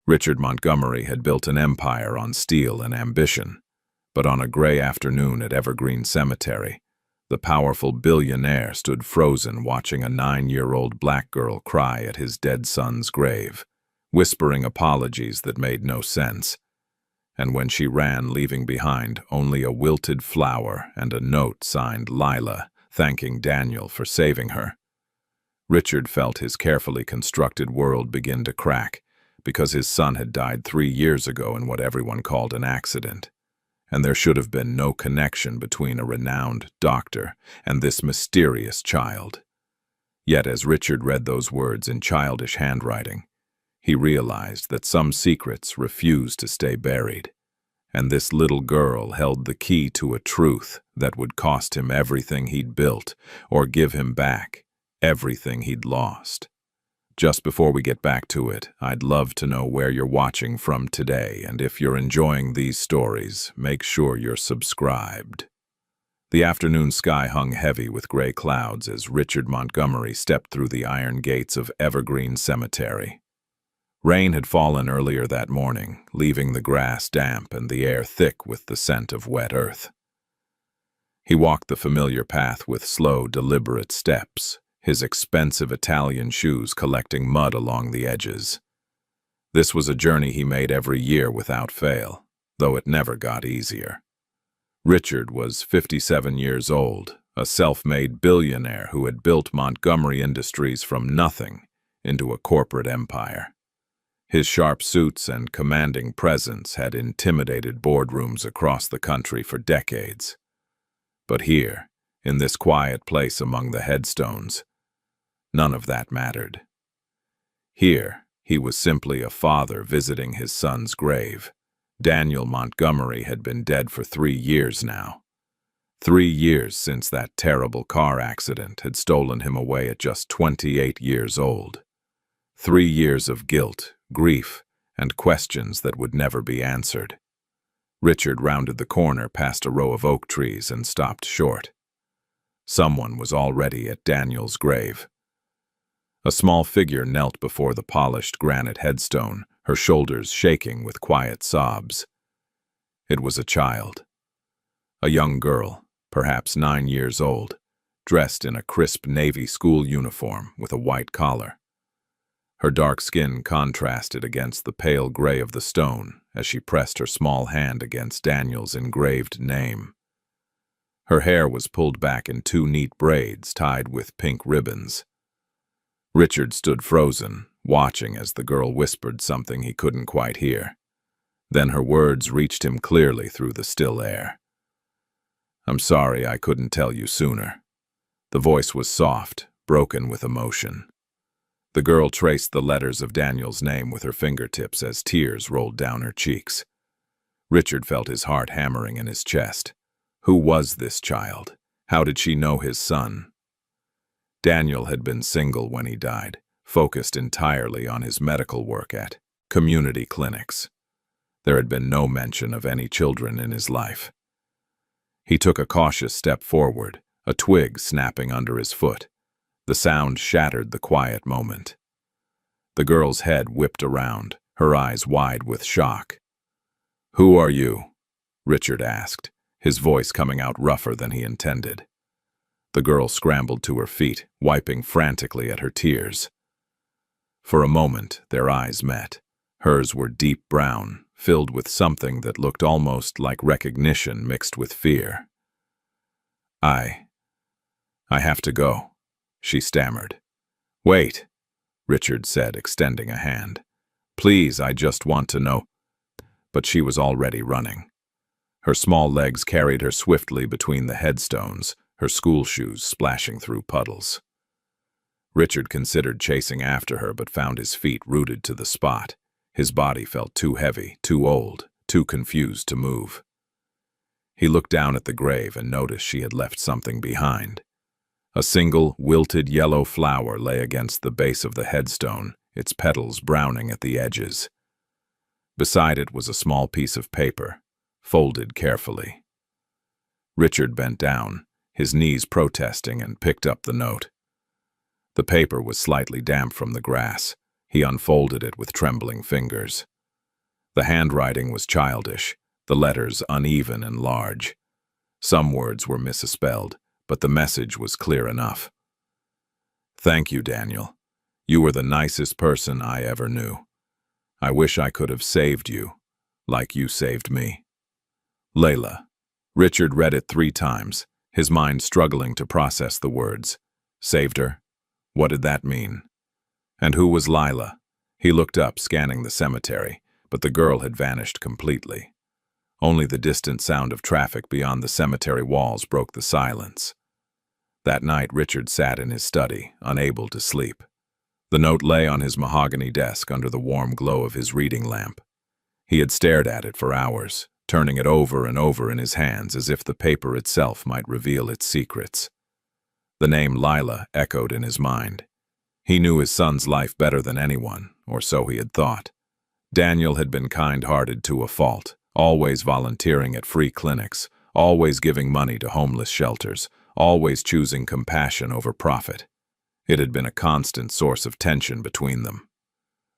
Richard Montgomery had built an empire on steel and ambition, but on a gray afternoon at Evergreen Cemetery, the powerful billionaire stood frozen watching a 9-year-old black girl cry at his dead son's grave, whispering apologies that made no sense. And when she ran, leaving behind only a wilted flower and a note signed Lila, thanking Daniel for saving her, Richard felt his carefully constructed world begin to crack, because his son had died 3 years ago in what everyone called an accident, and there should have been no connection between a renowned doctor and this mysterious child. Yet as Richard read those words in childish handwriting, he realized that some secrets refused to stay buried, and this little girl held the key to a truth that would cost him everything he'd built, or give him back everything he'd lost. Just before we get back to it, I'd love to know where you're watching from today, and if you're enjoying these stories, make sure you're subscribed. The afternoon sky hung heavy with gray clouds as Richard Montgomery stepped through the iron gates of Evergreen Cemetery. Rain had fallen earlier that morning, leaving the grass damp and the air thick with the scent of wet earth. He walked the familiar path with slow, deliberate steps, his expensive Italian shoes collecting mud along the edges. This was a journey he made every year without fail, though it never got easier. Richard was 57 years old, a self-made billionaire who had built Montgomery Industries from nothing into a corporate empire. His sharp suits and commanding presence had intimidated boardrooms across the country for decades. But here, in this quiet place among the headstones, none of that mattered. Here, he was simply a father visiting his son's grave. Daniel Montgomery had been dead for 3 years now. 3 years since that terrible car accident had stolen him away at just 28 years old. 3 years of guilt, grief, and questions that would never be answered. Richard rounded the corner past a row of oak trees and stopped short. Someone was already at Daniel's grave. A small figure knelt before the polished granite headstone, her shoulders shaking with quiet sobs. It was a child. A young girl, perhaps 9 years old, dressed in a crisp navy school uniform with a white collar. Her dark skin contrasted against the pale gray of the stone as she pressed her small hand against Daniel's engraved name. Her hair was pulled back in 2 neat braids tied with pink ribbons. Richard stood frozen, watching as the girl whispered something he couldn't quite hear. Then her words reached him clearly through the still air. "I'm sorry I couldn't tell you sooner." The voice was soft, broken with emotion. The girl traced the letters of Daniel's name with her fingertips as tears rolled down her cheeks. Richard felt his heart hammering in his chest. Who was this child? How did she know his son? Daniel had been single when he died, focused entirely on his medical work at community clinics. There had been no mention of any children in his life. He took a cautious step forward, a twig snapping under his foot. The sound shattered the quiet moment. The girl's head whipped around, her eyes wide with shock. "Who are you?" Richard asked, his voice coming out rougher than he intended. The girl scrambled to her feet, wiping frantically at her tears. For a moment, their eyes met. Hers were deep brown, filled with something that looked almost like recognition mixed with fear. I have to go," she stammered. "Wait," Richard said, extending a hand. "Please, I just want to know." But she was already running. Her small legs carried her swiftly between the headstones, her school shoes splashing through puddles. Richard considered chasing after her but found his feet rooted to the spot. His body felt too heavy, too old, too confused to move. He looked down at the grave and noticed she had left something behind. A single, wilted yellow flower lay against the base of the headstone, its petals browning at the edges. Beside it was a small piece of paper, folded carefully. Richard bent down, his knees protesting, and picked up the note. The paper was slightly damp from the grass. He unfolded it with trembling fingers. The handwriting was childish, the letters uneven and large. Some words were misspelled, but the message was clear enough. "Thank you, Daniel. You were the nicest person I ever knew. I wish I could have saved you, like you saved me. Layla." Richard read it 3 times, his mind struggling to process the words. Saved her? What did that mean? And who was Lila? He looked up, scanning the cemetery, but the girl had vanished completely. Only the distant sound of traffic beyond the cemetery walls broke the silence. That night, Richard sat in his study, unable to sleep. The note lay on his mahogany desk under the warm glow of his reading lamp. He had stared at it for hours, turning it over and over in his hands as if the paper itself might reveal its secrets. The name Lila echoed in his mind. He knew his son's life better than anyone, or so he had thought. Daniel had been kind-hearted to a fault, always volunteering at free clinics, always giving money to homeless shelters, always choosing compassion over profit. It had been a constant source of tension between them.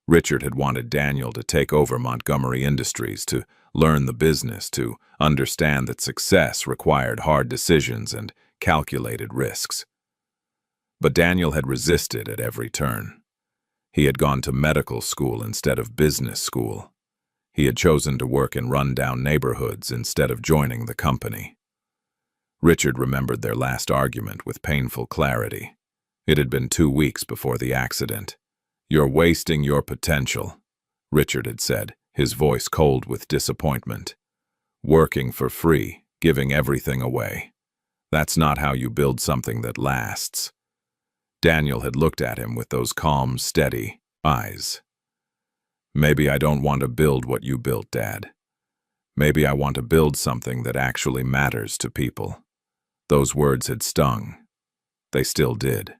Richard had wanted Daniel to take over Montgomery Industries, to learn the business, to understand that success required hard decisions and calculated risks. But Daniel had resisted at every turn. He had gone to medical school instead of business school. He had chosen to work in run-down neighborhoods instead of joining the company. Richard remembered their last argument with painful clarity. It had been 2 weeks before the accident. "You're wasting your potential," Richard had said, his voice cold with disappointment. "Working for free, giving everything away. That's not how you build something that lasts." Daniel had looked at him with those calm, steady eyes. "Maybe I don't want to build what you built, Dad. Maybe I want to build something that actually matters to people." Those words had stung. They still did.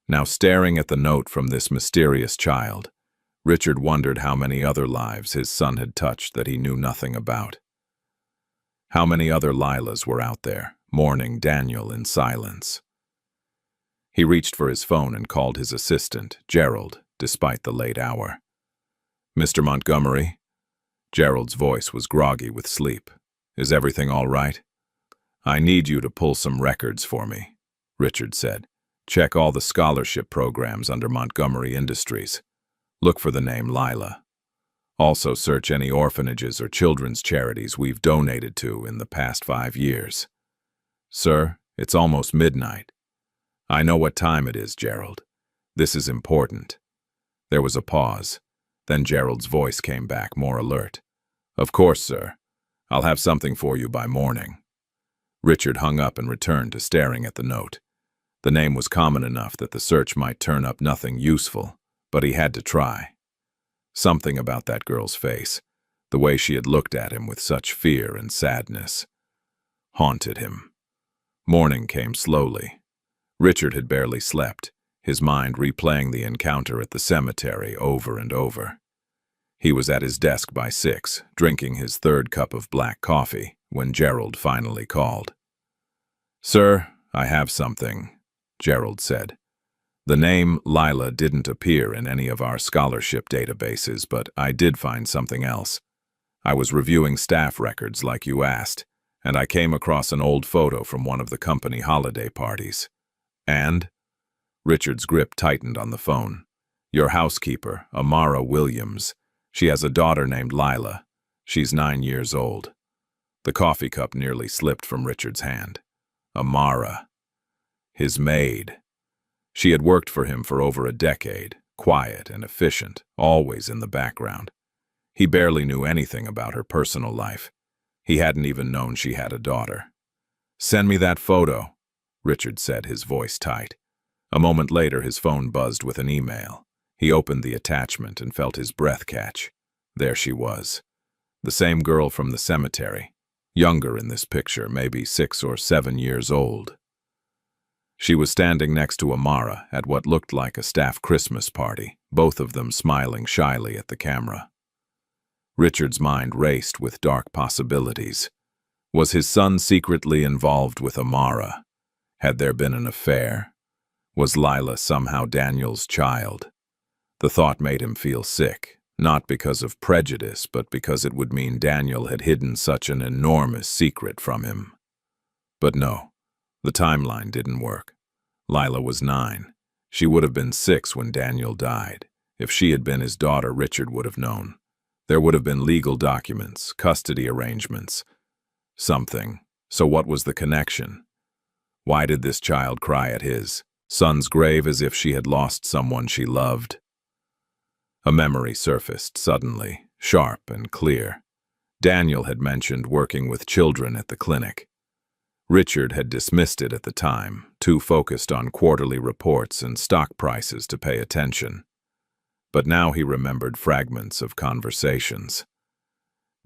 Now, staring at the note from this mysterious child, Richard wondered how many other lives his son had touched that he knew nothing about. How many other Lilas were out there, mourning Daniel in silence. He reached for his phone and called his assistant, Gerald, despite the late hour. "Mr. Montgomery?" Gerald's voice was groggy with sleep. "Is everything all right?" "I need you to pull some records for me," Richard said. "Check all the scholarship programs under Montgomery Industries. Look for the name Lila. Also search any orphanages or children's charities we've donated to in the past 5 years. Sir, it's almost midnight." "I know what time it is, Gerald. This is important." There was a pause. Then Gerald's voice came back, more alert. "Of course, sir. I'll have something for you by morning." Richard hung up and returned to staring at the note. The name was common enough that the search might turn up nothing useful, but he had to try. Something about that girl's face, the way she had looked at him with such fear and sadness, haunted him. Morning came slowly. Richard had barely slept, his mind replaying the encounter at the cemetery over and over. He was at his desk by 6, drinking his 3rd cup of black coffee, when Gerald finally called. "Sir, I have something," Gerald said. "The name Lila didn't appear in any of our scholarship databases, but I did find something else. I was reviewing staff records like you asked, and I came across an old photo from one of the company holiday parties. And?" Richard's grip tightened on the phone. "Your housekeeper, Amara Williams. She has a daughter named Lila. She's 9 years old." The coffee cup nearly slipped from Richard's hand. Amara. His maid. She had worked for him for over a decade, quiet and efficient, always in the background. He barely knew anything about her personal life. He hadn't even known she had a daughter. "Send me that photo," Richard said, his voice tight. A moment later, his phone buzzed with an email. He opened the attachment and felt his breath catch. There she was. The same girl from the cemetery. Younger in this picture, maybe 6 or 7 years old. She was standing next to Amara at what looked like a staff Christmas party, both of them smiling shyly at the camera. Richard's mind raced with dark possibilities. Was his son secretly involved with Amara? Had there been an affair? Was Lila somehow Daniel's child? The thought made him feel sick, Not because of prejudice, but because it would mean Daniel had hidden such an enormous secret from him. But no, the timeline didn't work. Lila was 9. She would have been 6 when Daniel died. If she had been his daughter, Richard would have known. There would have been legal documents, custody arrangements, something. So what was the connection? Why did this child cry at his son's grave as if she had lost someone she loved? A memory surfaced suddenly, sharp and clear. Daniel had mentioned working with children at the clinic. Richard had dismissed it at the time, too focused on quarterly reports and stock prices to pay attention. But now he remembered fragments of conversations.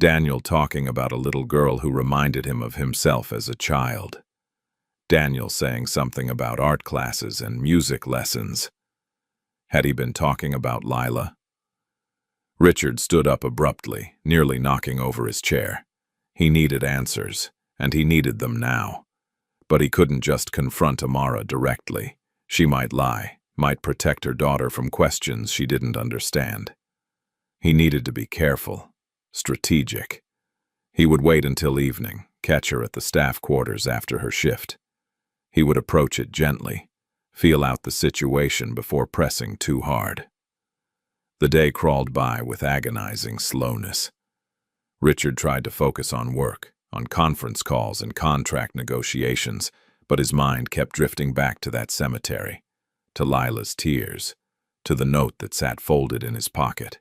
Daniel talking about a little girl who reminded him of himself as a child. Daniel saying something about art classes and music lessons. Had he been talking about Lila? Richard stood up abruptly, nearly knocking over his chair. He needed answers, and he needed them now. But he couldn't just confront Amara directly. She might lie, might protect her daughter from questions she didn't understand. He needed to be careful, strategic. He would wait until evening, catch her at the staff quarters after her shift. He would approach it gently, feel out the situation before pressing too hard. The day crawled by with agonizing slowness. Richard tried to focus on work, on conference calls and contract negotiations, but his mind kept drifting back to that cemetery, to Lila's tears, to the note that sat folded in his pocket.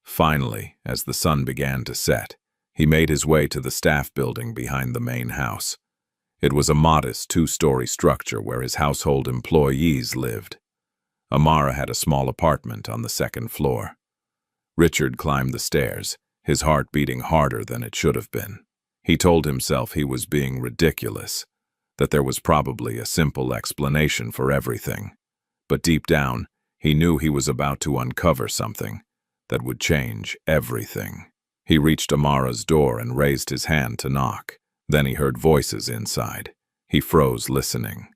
Finally, as the sun began to set, he made his way to the staff building behind the main house. It was a modest 2-story structure where his household employees lived. Amara had a small apartment on the 2nd floor. Richard climbed the stairs, his heart beating harder than it should have been. He told himself he was being ridiculous, that there was probably a simple explanation for everything. But deep down, he knew he was about to uncover something that would change everything. He reached Amara's door and raised his hand to knock. Then he heard voices inside. He froze, listening.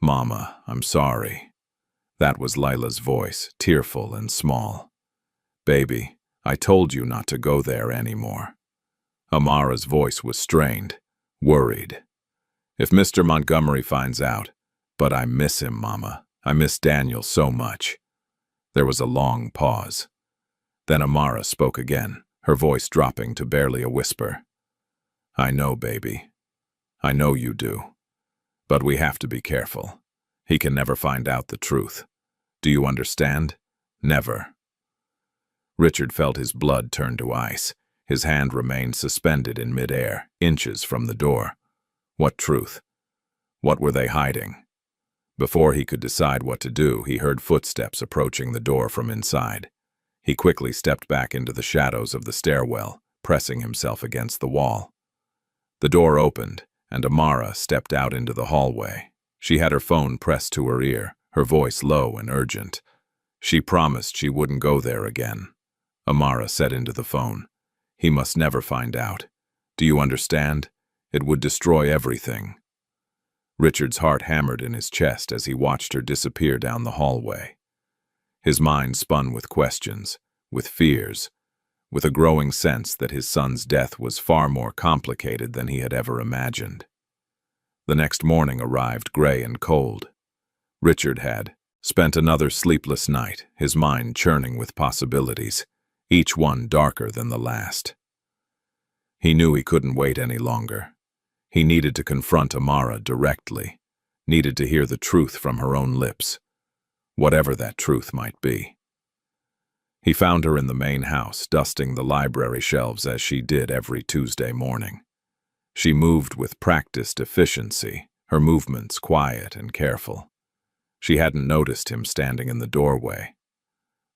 "Mama, I'm sorry." That was Lila's voice, tearful and small. "Baby, I told you not to go there anymore." Amara's voice was strained, worried. "If Mr. Montgomery finds out, but I miss him, Mama. I miss Daniel so much." There was a long pause. Then Amara spoke again, her voice dropping to barely a whisper. "I know, baby. I know you do. But we have to be careful. He can never find out the truth. Do you understand? Never." Richard felt his blood turn to ice. His hand remained suspended in midair, inches from the door. What truth? What were they hiding? Before he could decide what to do, he heard footsteps approaching the door from inside. He quickly stepped back into the shadows of the stairwell, pressing himself against the wall. The door opened, and Amara stepped out into the hallway. She had her phone pressed to her ear, her voice low and urgent. She promised she wouldn't go there again. Amara said into the phone, "He must never find out. Do you understand? It would destroy everything." Richard's heart hammered in his chest as he watched her disappear down the hallway. His mind spun with questions, with fears, with a growing sense that his son's death was far more complicated than he had ever imagined. The next morning arrived gray and cold. Richard had spent another sleepless night, his mind churning with possibilities, each one darker than the last. He knew he couldn't wait any longer. He needed to confront Amara directly, needed to hear the truth from her own lips, whatever that truth might be. He found her in the main house, dusting the library shelves as she did every Tuesday morning. She moved with practiced efficiency, her movements quiet and careful. She hadn't noticed him standing in the doorway.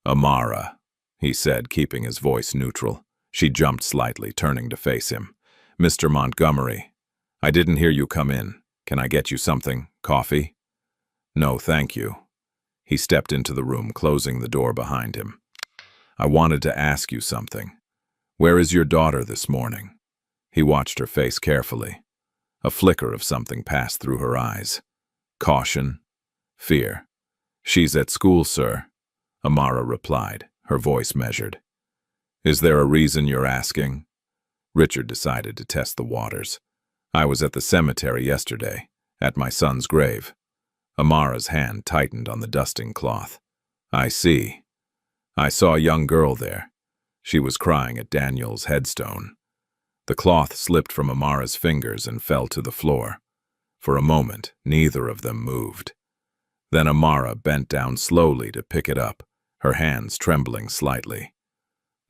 "Amara," he said, keeping his voice neutral. She jumped slightly, turning to face him. "Mr. Montgomery, I didn't hear you come in. Can I get you something? Coffee?" "No, thank you." He stepped into the room, closing the door behind him. "I wanted to ask you something. Where is your daughter this morning?" He watched her face carefully. A flicker of something passed through her eyes. Caution, fear. "She's at school, sir," Amara replied, her voice measured. "Is there a reason you're asking?" Richard decided to test the waters. "I was at the cemetery yesterday, at my son's grave." Amara's hand tightened on the dusting cloth. "I see. I saw a young girl there. She was crying at Daniel's headstone." The cloth slipped from Amara's fingers and fell to the floor. For a moment, neither of them moved. Then Amara bent down slowly to pick it up, her hands trembling slightly.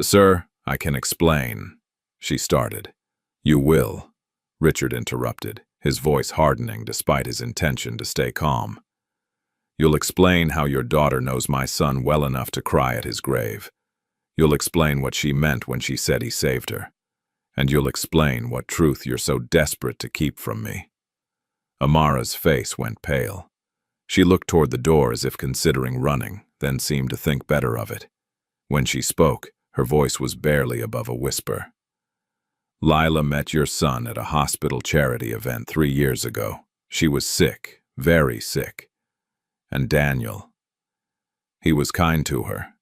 "Sir, I can explain," she started. "You will," Richard interrupted, his voice hardening despite his intention to stay calm. "You'll explain how your daughter knows my son well enough to cry at his grave. You'll explain what she meant when she said he saved her. And you'll explain what truth you're so desperate to keep from me." Amara's face went pale. She looked toward the door as if considering running, then seemed to think better of it. When she spoke, her voice was barely above a whisper. "Lila met your son at a hospital charity event 3 years ago. She was sick, very sick. And Daniel, he was kind to her.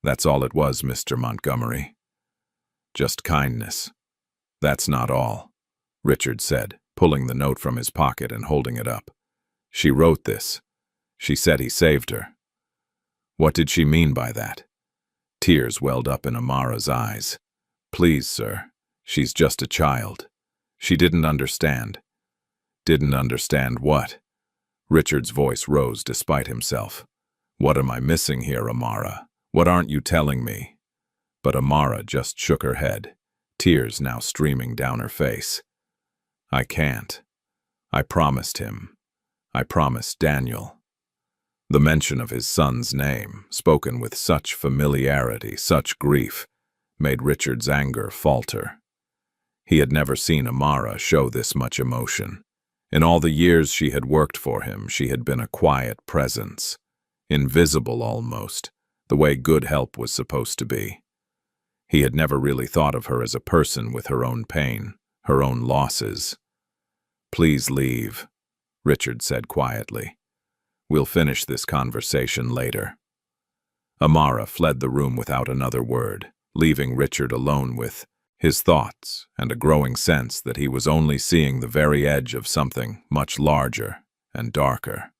That's all it was, Mr. Montgomery. Just kindness." "That's not all," Richard said, pulling the note from his pocket and holding it up. "She wrote this. She said he saved her." "What did she mean by that?" Tears welled up in Amara's eyes. "Please, sir, she's just a child. She didn't understand." "Didn't understand what?" Richard's voice rose despite himself. "What am I missing here, Amara? What aren't you telling me?" But Amara just shook her head, tears now streaming down her face. "I can't. I promised him. I promised Daniel." The mention of his son's name, spoken with such familiarity, such grief, made Richard's anger falter. He had never seen Amara show this much emotion. In all the years she had worked for him, she had been a quiet presence, invisible almost, the way good help was supposed to be. He had never really thought of her as a person with her own pain, her own losses. "Please leave," Richard said quietly. "We'll finish this conversation later." Amara fled the room without another word, leaving Richard alone with his thoughts and a growing sense that he was only seeing the very edge of something much larger and darker.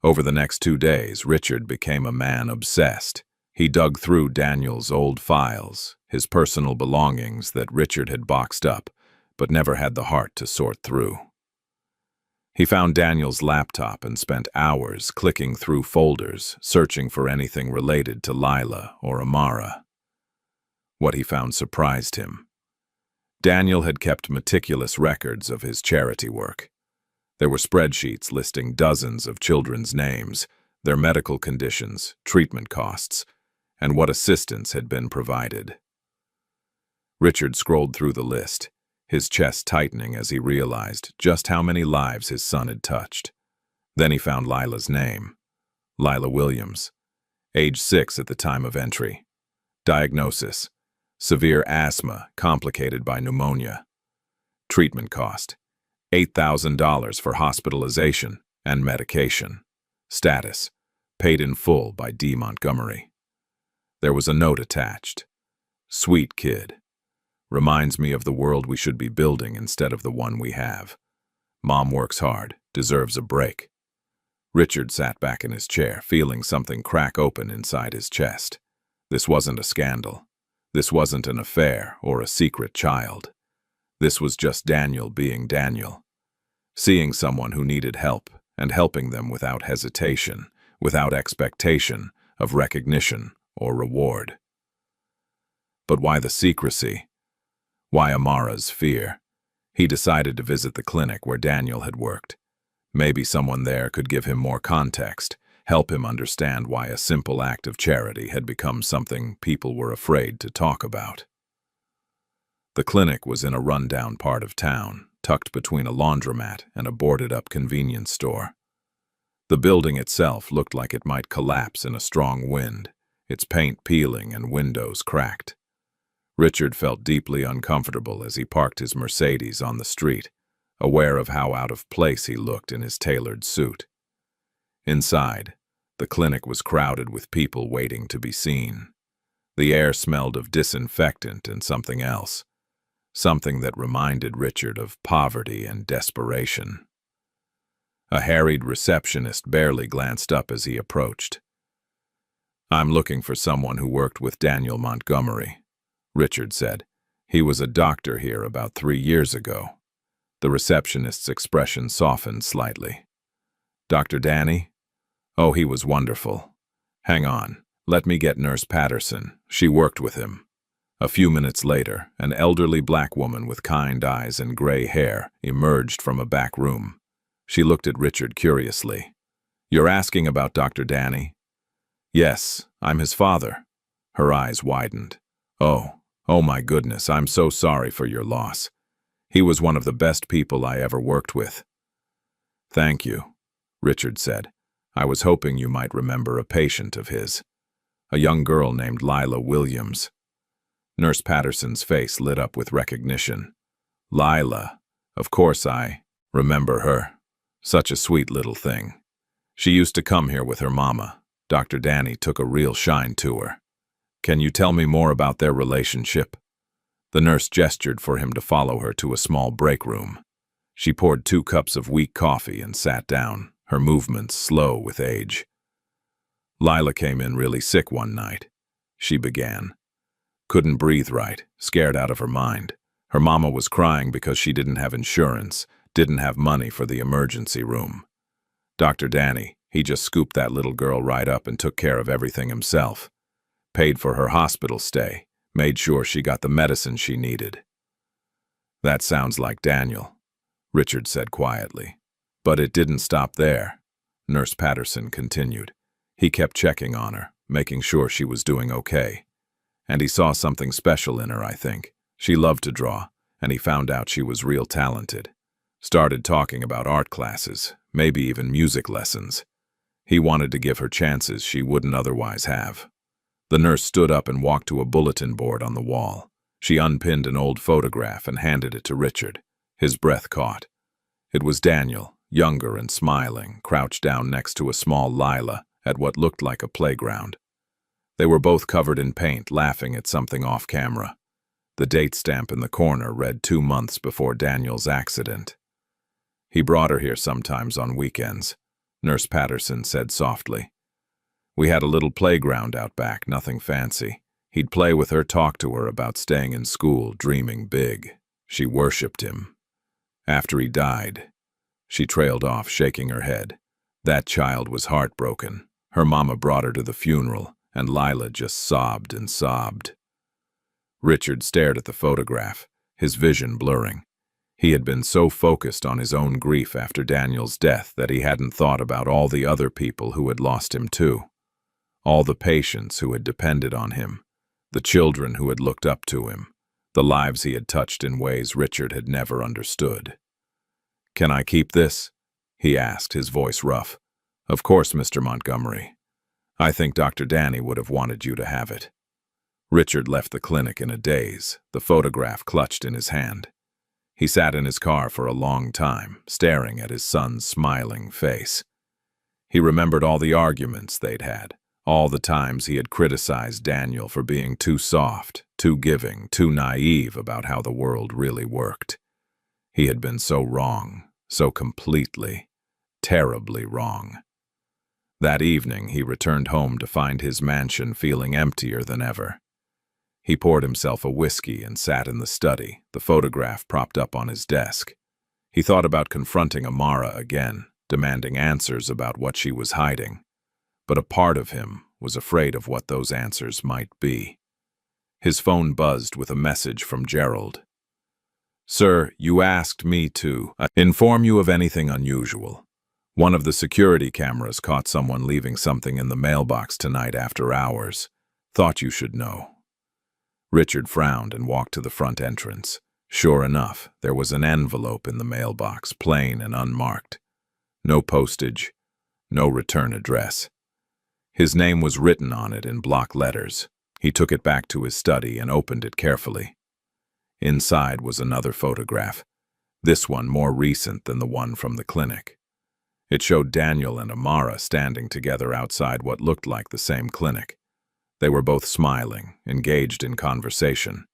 Over the next 2 days, Richard became a man obsessed. He dug through Daniel's old files, his personal belongings that Richard had boxed up, but never had the heart to sort through. He found Daniel's laptop and spent hours clicking through folders, searching for anything related to Lila or Amara. What he found surprised him. Daniel had kept meticulous records of his charity work. There were spreadsheets listing dozens of children's names, their medical conditions, treatment costs, and what assistance had been provided. Richard scrolled through the list, his chest tightening as he realized just how many lives his son had touched. Then he found Lila's name. Lila Williams, age 6 at the time of entry. Diagnosis: severe asthma complicated by pneumonia. Treatment cost: $8,000 for hospitalization and medication. Status: paid in full by D. Montgomery. There was a note attached. "Sweet kid. Reminds me of the world we should be building instead of the one we have. Mom works hard, deserves a break." Richard sat back in his chair, feeling something crack open inside his chest. This wasn't a scandal. This wasn't an affair or a secret child. This was just Daniel being Daniel. Seeing someone who needed help and helping them without hesitation, without expectation of recognition or reward. But why the secrecy? Why Amara's fear? He decided to visit the clinic where Daniel had worked. Maybe someone there could give him more context, help him understand why a simple act of charity had become something people were afraid to talk about. The clinic was in a rundown part of town, tucked between a laundromat and a boarded-up convenience store. The building itself looked like it might collapse in a strong wind, its paint peeling and windows cracked. Richard felt deeply uncomfortable as he parked his Mercedes on the street, aware of how out of place he looked in his tailored suit. Inside, the clinic was crowded with people waiting to be seen. The air smelled of disinfectant and something else, something that reminded Richard of poverty and desperation. A harried receptionist barely glanced up as he approached. "I'm looking for someone who worked with Daniel Montgomery," Richard said. "He was a doctor here about 3 years ago." The receptionist's expression softened slightly. "Dr. Danny? Oh, he was wonderful. Hang on, let me get Nurse Patterson. She worked with him." A few minutes later, an elderly black woman with kind eyes and gray hair emerged from a back room. She looked at Richard curiously. "You're asking about Dr. Danny?" "Yes, I'm his father." Her eyes widened. Oh my goodness, I'm so sorry for your loss. He was one of the best people I ever worked with." "Thank you," Richard said. "I was hoping you might remember a patient of his. A young girl named Lila Williams." Nurse Patterson's face lit up with recognition. "Lila, of course I remember her. Such a sweet little thing. She used to come here with her mama. Dr. Danny took a real shine to her. Can you tell me more about their relationship?" The nurse gestured for him to follow her to a small break room. She poured 2 cups of weak coffee and sat down, her movements slow with age. "Lila came in really sick one night," she began. "Couldn't breathe right, scared out of her mind. Her mama was crying because she didn't have insurance, didn't have money for the emergency room. Dr. Danny, he just scooped that little girl right up and took care of everything himself. Paid for her hospital stay, made sure she got the medicine she needed." "That sounds like Daniel," Richard said quietly. "But it didn't stop there," Nurse Patterson continued. "He kept checking on her, making sure she was doing okay. And he saw something special in her, I think. She loved to draw, and he found out she was real talented. Started talking about art classes, maybe even music lessons. He wanted to give her chances she wouldn't otherwise have." The nurse stood up and walked to a bulletin board on the wall. She unpinned an old photograph and handed it to Richard. His breath caught. It was Daniel, younger and smiling, crouched down next to a small Lila at what looked like a playground. They were both covered in paint, laughing at something off camera. The date stamp in the corner read 2 months before Daniel's accident. "He brought her here sometimes on weekends," Nurse Patterson said softly. "We had a little playground out back, nothing fancy. He'd play with her, talk to her about staying in school, dreaming big. She worshipped him. After he died," she trailed off, shaking her head. "That child was heartbroken. Her mama brought her to the funeral, and Lila just sobbed and sobbed." Richard stared at the photograph, his vision blurring. He had been so focused on his own grief after Daniel's death that he hadn't thought about all the other people who had lost him too. All the patients who had depended on him, the children who had looked up to him, the lives he had touched in ways Richard had never understood. "Can I keep this?" he asked, his voice rough. "Of course, Mr. Montgomery. I think Dr. Danny would have wanted you to have it." Richard left the clinic in a daze, the photograph clutched in his hand. He sat in his car for a long time, staring at his son's smiling face. He remembered all the arguments they'd had, all the times he had criticized Daniel for being too soft, too giving, too naive about how the world really worked. He had been so wrong, so completely, terribly wrong. That evening, he returned home to find his mansion feeling emptier than ever. He poured himself a whiskey and sat in the study, the photograph propped up on his desk. He thought about confronting Amara again, demanding answers about what she was hiding. But a part of him was afraid of what those answers might be. His phone buzzed with a message from Gerald. "Sir, you asked me to inform you of anything unusual. One of the security cameras caught someone leaving something in the mailbox tonight after hours. Thought you should know." Richard frowned and walked to the front entrance. Sure enough, there was an envelope in the mailbox, plain and unmarked. No postage, no return address. His name was written on it in block letters. He took it back to his study and opened it carefully. Inside was another photograph, this one more recent than the one from the clinic. It showed Daniel and Amara standing together outside what looked like the same clinic. They were both smiling, engaged in conversation.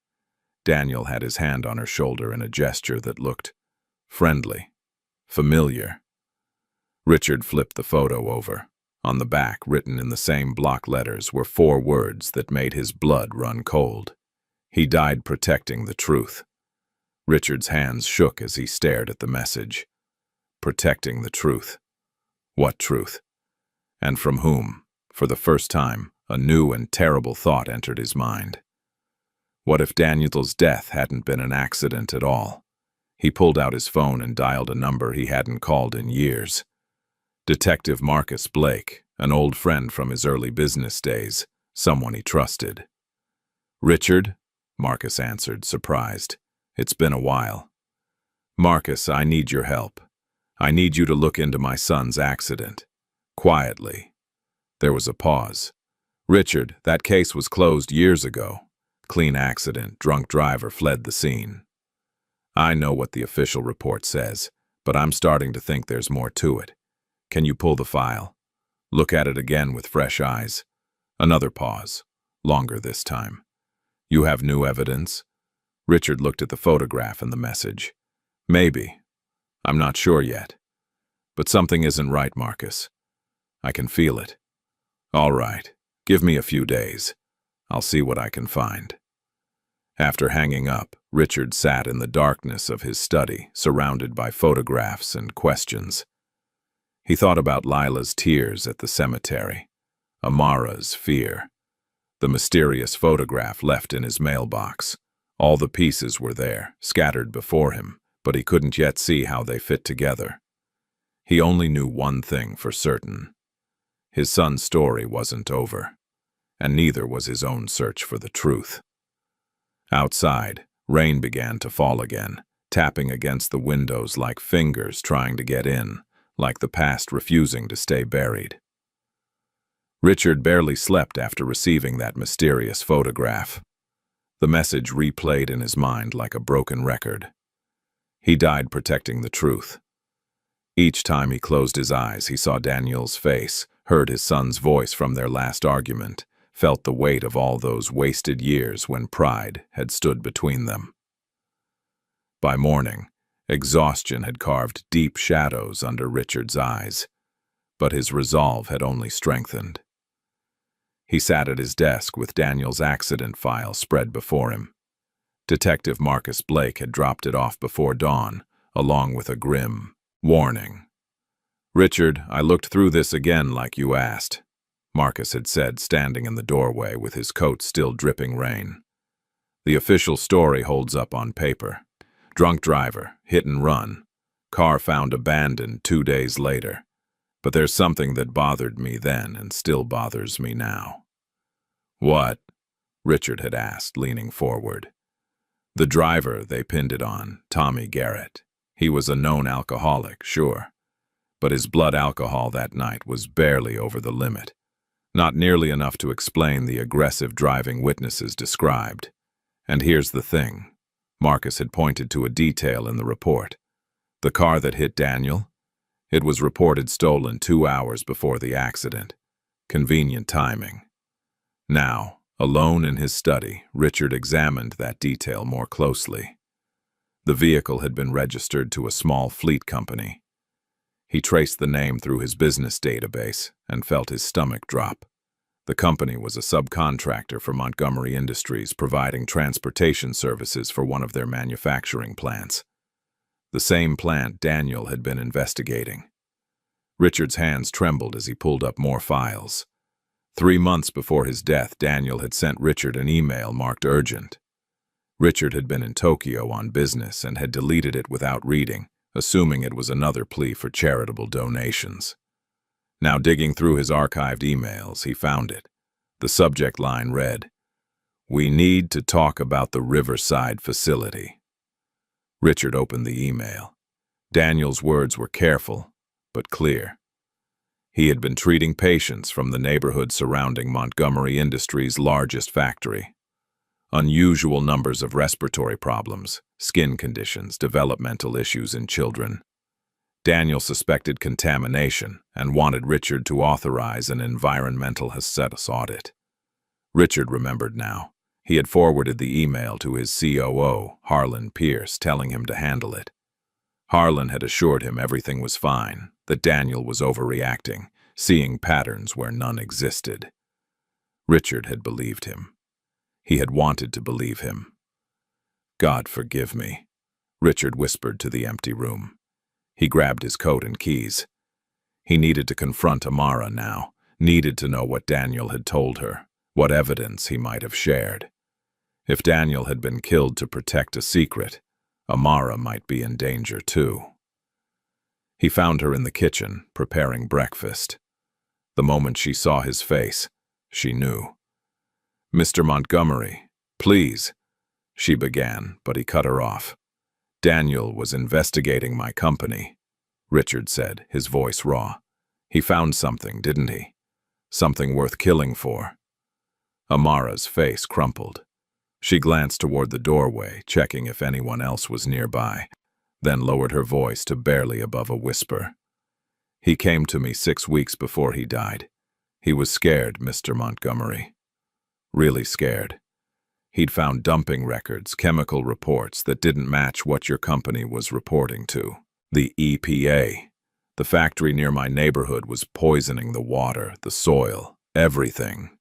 Daniel had his hand on her shoulder in a gesture that looked friendly, familiar. Richard flipped the photo over. On the back, written in the same block letters, were 4 words that made his blood run cold. He died protecting the truth. Richard's hands shook as he stared at the message. Protecting the truth. What truth? And from whom? For the first time, a new and terrible thought entered his mind. What if Daniel's death hadn't been an accident at all? He pulled out his phone and dialed a number he hadn't called in years. Detective Marcus Blake, an old friend from his early business days, someone he trusted. "Richard?" Marcus answered, surprised. "It's been a while." "Marcus, I need your help. I need you to look into my son's accident. Quietly." There was a pause. "Richard, that case was closed years ago. Clean accident, drunk driver fled the scene." "I know what the official report says, but I'm starting to think there's more to it. Can you pull the file? Look at it again with fresh eyes." Another pause, longer this time. "You have new evidence?" Richard looked at the photograph and the message. "Maybe. I'm not sure yet. But something isn't right, Marcus. I can feel it." "All right. Give me a few days. I'll see what I can find." After hanging up, Richard sat in the darkness of his study, surrounded by photographs and questions. He thought about Lila's tears at the cemetery, Amara's fear, the mysterious photograph left in his mailbox. All the pieces were there, scattered before him, but he couldn't yet see how they fit together. He only knew one thing for certain. His son's story wasn't over, and neither was his own search for the truth. Outside, rain began to fall again, tapping against the windows like fingers trying to get in, like the past refusing to stay buried. Richard barely slept after receiving that mysterious photograph. The message replayed in his mind like a broken record. He died protecting the truth. Each time he closed his eyes, he saw Daniel's face, heard his son's voice from their last argument, felt the weight of all those wasted years when pride had stood between them. By morning, exhaustion had carved deep shadows under Richard's eyes, but his resolve had only strengthened. He sat at his desk with Daniel's accident file spread before him. Detective Marcus Blake had dropped it off before dawn, along with a grim warning. "Richard, I looked through this again like you asked," Marcus had said, standing in the doorway with his coat still dripping rain. "The official story holds up on paper. Drunk driver, hit and run. Car found abandoned 2 days later. But there's something that bothered me then and still bothers me now." "What?" Richard had asked, leaning forward. "The driver they pinned it on, Tommy Garrett. He was a known alcoholic, sure. But his blood alcohol that night was barely over the limit. Not nearly enough to explain the aggressive driving witnesses described. And here's the thing." Marcus had pointed to a detail in the report. "The car that hit Daniel? It was reported stolen 2 hours before the accident. Convenient timing." Now, alone in his study, Richard examined that detail more closely. The vehicle had been registered to a small fleet company. He traced the name through his business database and felt his stomach drop. The company was a subcontractor for Montgomery Industries, providing transportation services for one of their manufacturing plants. The same plant Daniel had been investigating. Richard's hands trembled as he pulled up more files. 3 months before his death, Daniel had sent Richard an email marked urgent. Richard had been in Tokyo on business and had deleted it without reading, assuming it was another plea for charitable donations. Now, digging through his archived emails, he found it. The subject line read, "We need to talk about the Riverside facility." Richard opened the email. Daniel's words were careful, but clear. He had been treating patients from the neighborhood surrounding Montgomery Industries' largest factory. Unusual numbers of respiratory problems, skin conditions, developmental issues in children. Daniel suspected contamination and wanted Richard to authorize an environmental status audit. Richard remembered now. He had forwarded the email to his COO, Harlan Pierce, telling him to handle it. Harlan had assured him everything was fine, that Daniel was overreacting, seeing patterns where none existed. Richard had believed him. He had wanted to believe him. God forgive me, Richard whispered to the empty room. He grabbed his coat and keys. He needed to confront Amara now, needed to know what Daniel had told her, what evidence he might have shared. If Daniel had been killed to protect a secret, Amara might be in danger too. He found her in the kitchen, preparing breakfast. The moment she saw his face, she knew. "Mr. Montgomery, please," she began, but he cut her off. "Daniel was investigating my company," Richard said, his voice raw. "He found something, didn't he? Something worth killing for." Amara's face crumpled. She glanced toward the doorway, checking if anyone else was nearby, then lowered her voice to barely above a whisper. "He came to me 6 weeks before he died. He was scared, Mr. Montgomery. Really scared. He'd found dumping records, chemical reports that didn't match what your company was reporting to. The EPA. The factory near my neighborhood was poisoning the water, the soil, everything."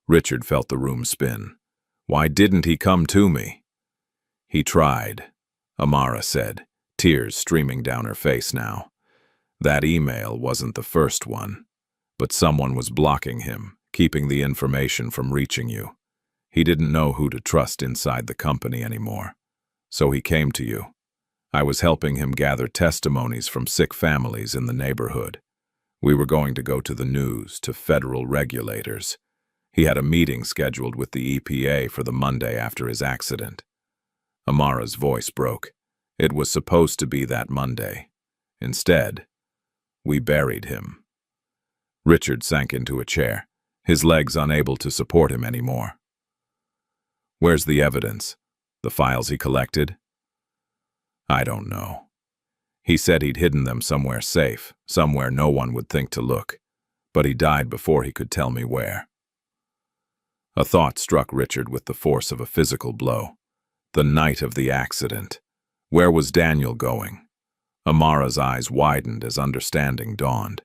Richard felt the room spin. "Why didn't he come to me?" "He tried," Amara said, tears streaming down her face now. "That email wasn't the first one, but someone was blocking him, keeping the information from reaching you. He didn't know who to trust inside the company anymore. So he came to you. I was helping him gather testimonies from sick families in the neighborhood. We were going to go to the news, to federal regulators. He had a meeting scheduled with the EPA for the Monday after his accident." Amara's voice broke. "It was supposed to be that Monday. Instead, we buried him." Richard sank into a chair, his legs unable to support him anymore. "Where's the evidence? The files he collected?" "I don't know. He said he'd hidden them somewhere safe, somewhere no one would think to look, but he died before he could tell me where." A thought struck Richard with the force of a physical blow. The night of the accident. Where was Daniel going? Amara's eyes widened as understanding dawned.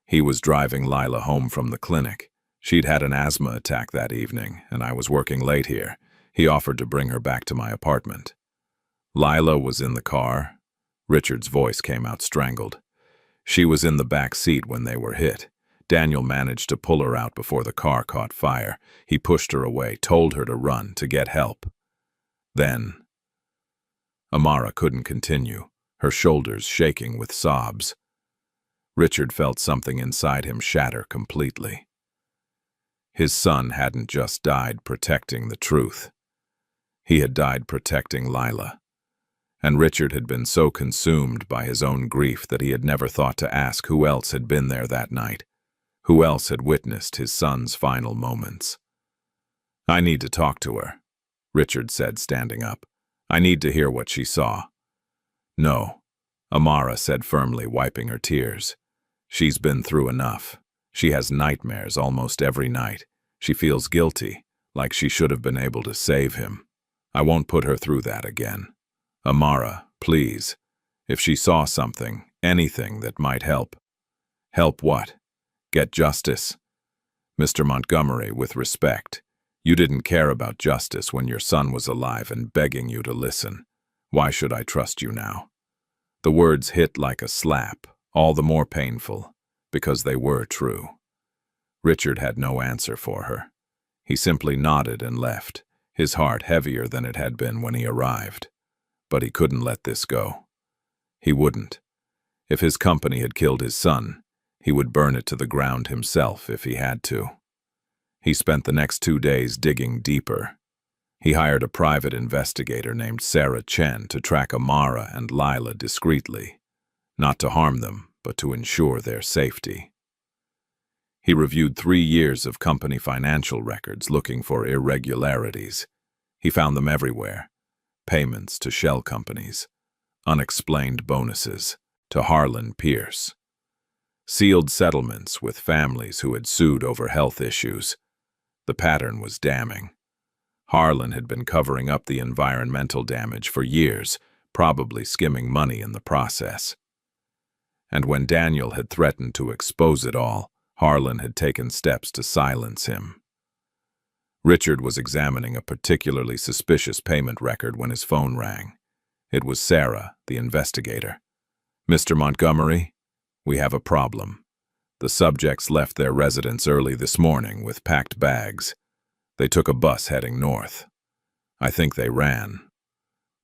He was driving Lila home from the clinic. She'd had an asthma attack that evening, and I was working late here. He offered to bring her back to my apartment. Lila was in the car. Richard's voice came out strangled. "She was in the back seat when they were hit. Daniel managed to pull her out before the car caught fire. He pushed her away, told her to run, to get help. Then—" Amara couldn't continue, her shoulders shaking with sobs. Richard felt something inside him shatter completely. His son hadn't just died protecting the truth. He had died protecting Lila. And Richard had been so consumed by his own grief that he had never thought to ask who else had been there that night, who else had witnessed his son's final moments. "I need to talk to her," Richard said, standing up. "I need to hear what she saw." "No," Amara said firmly, wiping her tears. "She's been through enough. She has nightmares almost every night. She feels guilty, like she should have been able to save him. I won't put her through that again. Amara, please, if she saw something, anything that might help." "Help what? Get justice?" "Mr. Montgomery, with respect, you didn't care about justice when your son was alive and begging you to listen. Why should I trust you now?" The words hit like a slap, all the more painful, because they were true. Richard had no answer for her. He simply nodded and left, his heart heavier than it had been when he arrived. But he couldn't let this go. He wouldn't. If his company had killed his son, he would burn it to the ground himself if he had to. He spent the next 2 days digging deeper. He hired a private investigator named Sarah Chen to track Amara and Lila discreetly, not to harm them, but to ensure their safety. He reviewed 3 years of company financial records looking for irregularities. He found them everywhere. Payments to shell companies, unexplained bonuses to Harlan Pierce, sealed settlements with families who had sued over health issues, The pattern was damning. Harlan had been covering up the environmental damage for years, probably skimming money in the process. And when Daniel had threatened to expose it all, Harlan had taken steps to silence him. Richard was examining a particularly suspicious payment record when his phone rang. It was Sarah, the investigator. "Mr. Montgomery, we have a problem. The subjects left their residence early this morning with packed bags. They took a bus heading north. I think they ran."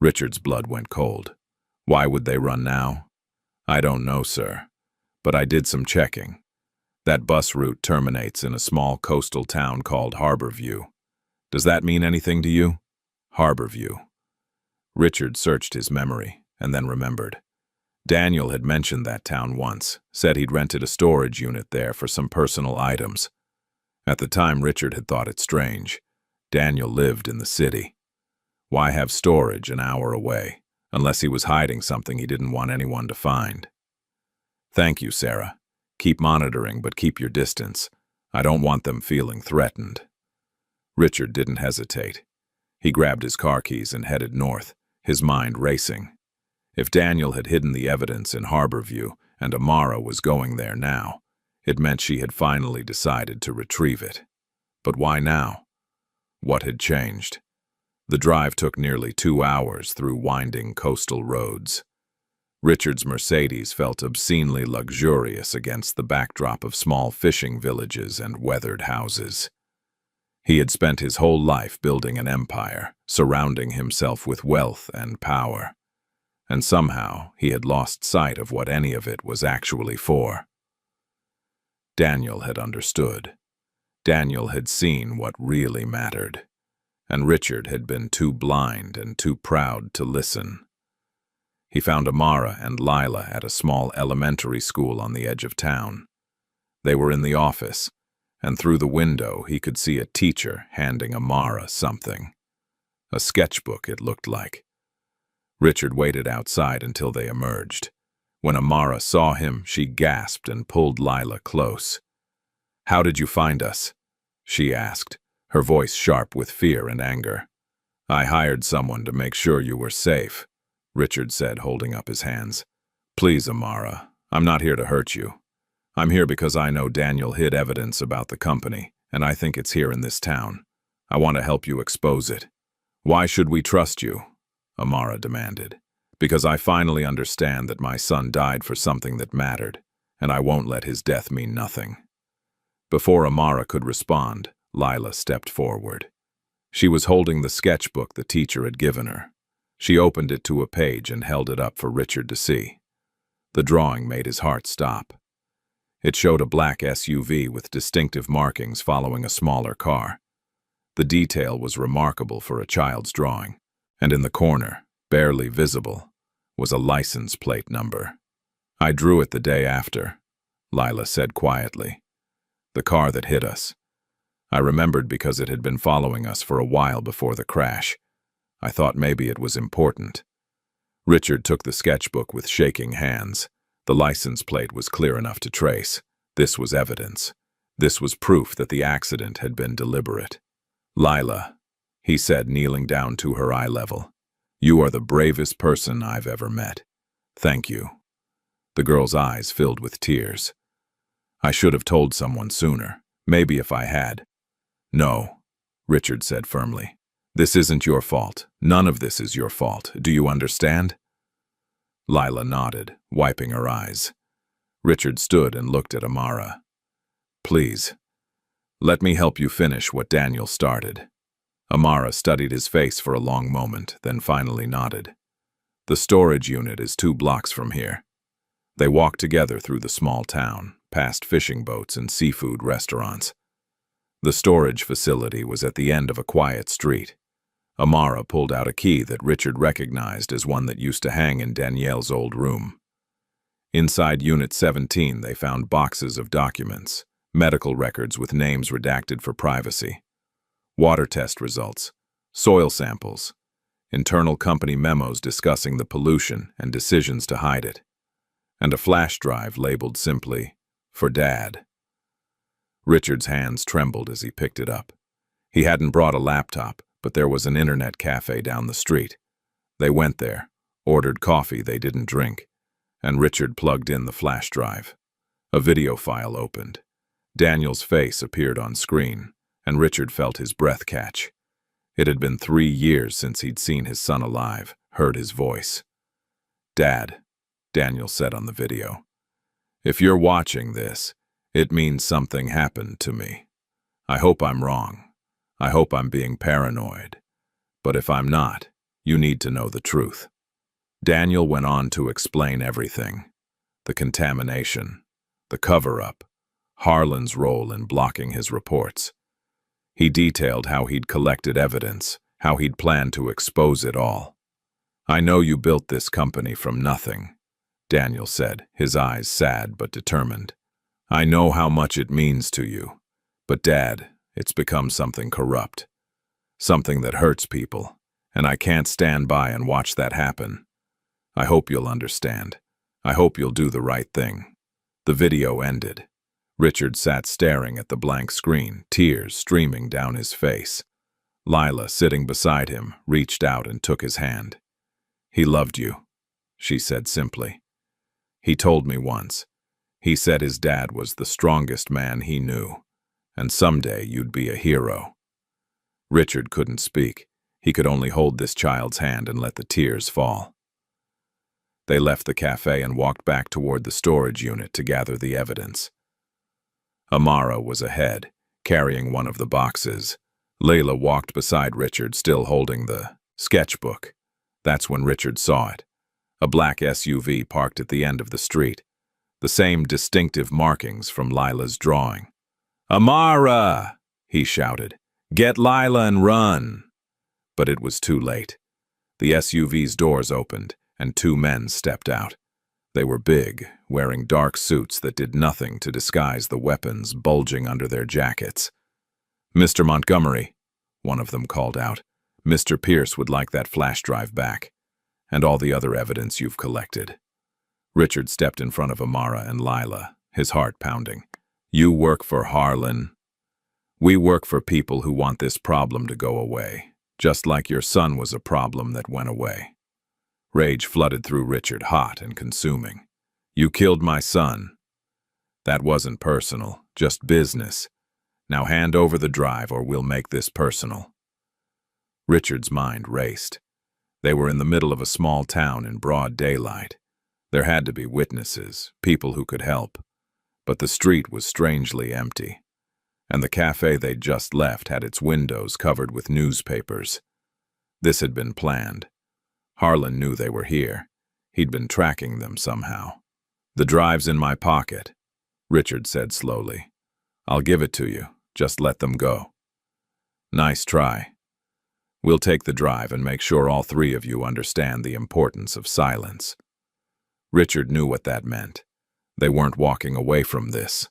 Richard's blood went cold. "Why would they run now?" "I don't know, sir, but I did some checking. That bus route terminates in a small coastal town called Harborview. Does that mean anything to you?" Harborview. Richard searched his memory and then remembered. Daniel had mentioned that town once, said he'd rented a storage unit there for some personal items. At the time, Richard had thought it strange. Daniel lived in the city. Why have storage an hour away, unless he was hiding something he didn't want anyone to find? "Thank you, Sarah. Keep monitoring, but keep your distance. I don't want them feeling threatened." Richard didn't hesitate. He grabbed his car keys and headed north, his mind racing. If Daniel had hidden the evidence in Harborview and Amara was going there now, it meant she had finally decided to retrieve it. But why now? What had changed? The drive took nearly 2 hours through winding coastal roads. Richard's Mercedes felt obscenely luxurious against the backdrop of small fishing villages and weathered houses. He had spent his whole life building an empire, surrounding himself with wealth and power. And somehow he had lost sight of what any of it was actually for. Daniel had understood. Daniel had seen what really mattered. And Richard had been too blind and too proud to listen. He found Amara and Lila at a small elementary school on the edge of town. They were in the office, and through the window he could see a teacher handing Amara something. A sketchbook, it looked like. Richard waited outside until they emerged. When Amara saw him, she gasped and pulled Lila close. "How did you find us?" she asked, her voice sharp with fear and anger. "I hired someone to make sure you were safe," Richard said, holding up his hands. "Please, Amara, I'm not here to hurt you. I'm here because I know Daniel hid evidence about the company, and I think it's here in this town. I want to help you expose it." "Why should we trust you?" Amara demanded. "Because I finally understand that my son died for something that mattered, and I won't let his death mean nothing." Before Amara could respond, Lila stepped forward. She was holding the sketchbook the teacher had given her. She opened it to a page and held it up for Richard to see. The drawing made his heart stop. It showed a black SUV with distinctive markings following a smaller car. The detail was remarkable for a child's drawing, and in the corner, barely visible, was a license plate number. "I drew it the day after," Lila said quietly. "The car that hit us. I remembered because it had been following us for a while before the crash. I thought maybe it was important." Richard took the sketchbook with shaking hands. The license plate was clear enough to trace. This was evidence. This was proof that the accident had been deliberate. "Lila," he said, kneeling down to her eye level, "you are the bravest person I've ever met. Thank you." The girl's eyes filled with tears. "I should have told someone sooner, maybe if I had." "No," Richard said firmly. "This isn't your fault. None of this is your fault. Do you understand?" Lila nodded, wiping her eyes. Richard stood and looked at Amara. "Please, let me help you finish what Daniel started." Amara studied his face for a long moment, then finally nodded. "The storage unit is 2 blocks from here." They walked together through the small town, past fishing boats and seafood restaurants. The storage facility was at the end of a quiet street. Amara pulled out a key that Richard recognized as one that used to hang in Danielle's old room. Inside Unit 17, they found boxes of documents, medical records with names redacted for privacy, water test results, soil samples, internal company memos discussing the pollution and decisions to hide it, and a flash drive labeled simply, "For Dad." Richard's hands trembled as he picked it up. He hadn't brought a laptop, but there was an internet cafe down the street. They went there, ordered coffee they didn't drink, and Richard plugged in the flash drive. A video file opened. Daniel's face appeared on screen, and Richard felt his breath catch. It had been 3 years since he'd seen his son alive, heard his voice. "Dad," Daniel said on the video, "if you're watching this, it means something happened to me. I hope I'm wrong. I hope I'm being paranoid. But if I'm not, you need to know the truth." Daniel went on to explain everything. The contamination, the cover-up, Harlan's role in blocking his reports. He detailed how he'd collected evidence, how he'd planned to expose it all. "I know you built this company from nothing," Daniel said, his eyes sad but determined. "I know how much it means to you. But Dad, it's become something corrupt. Something that hurts people, and I can't stand by and watch that happen. I hope you'll understand. I hope you'll do the right thing." The video ended. Richard sat staring at the blank screen, tears streaming down his face. Lila, sitting beside him, reached out and took his hand. "He loved you," she said simply. "He told me once. He said his dad was the strongest man he knew, and someday you'd be a hero." Richard couldn't speak. He could only hold this child's hand and let the tears fall. They left the cafe and walked back toward the storage unit to gather the evidence. Amara was ahead, carrying one of the boxes. Layla walked beside Richard, still holding the sketchbook. That's when Richard saw it. A black SUV parked at the end of the street. The same distinctive markings from Lila's drawing. "Amara!" he shouted. "Get Lila and run!" But it was too late. The SUV's doors opened, and 2 men stepped out. They were big, wearing dark suits that did nothing to disguise the weapons bulging under their jackets. "Mr. Montgomery," one of them called out, "Mr. Pierce would like that flash drive back, and all the other evidence you've collected." Richard stepped in front of Amara and Lila, his heart pounding. "You work for Harlan. We work for people who want this problem to go away, just like your son was a problem that went away." Rage flooded through Richard, hot and consuming. "You killed my son. That wasn't personal, just business. Now hand over the drive or we'll make this personal." Richard's mind raced. They were in the middle of a small town in broad daylight. There had to be witnesses, people who could help. But the street was strangely empty, and the cafe they'd just left had its windows covered with newspapers. This had been planned. Harlan knew they were here. He'd been tracking them somehow. "The drive's in my pocket," Richard said slowly. "I'll give it to you. Just let them go." "Nice try. We'll take the drive and make sure all 3 of you understand the importance of silence." Richard knew what that meant. They weren't walking away from this.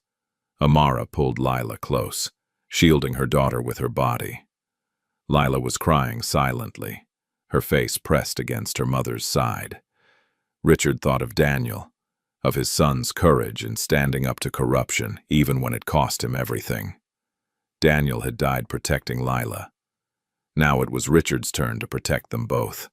Amara pulled Lila close, shielding her daughter with her body. Lila was crying silently, her face pressed against her mother's side. Richard thought of Daniel, of his son's courage in standing up to corruption, even when it cost him everything. Daniel had died protecting Lila. Now it was Richard's turn to protect them both.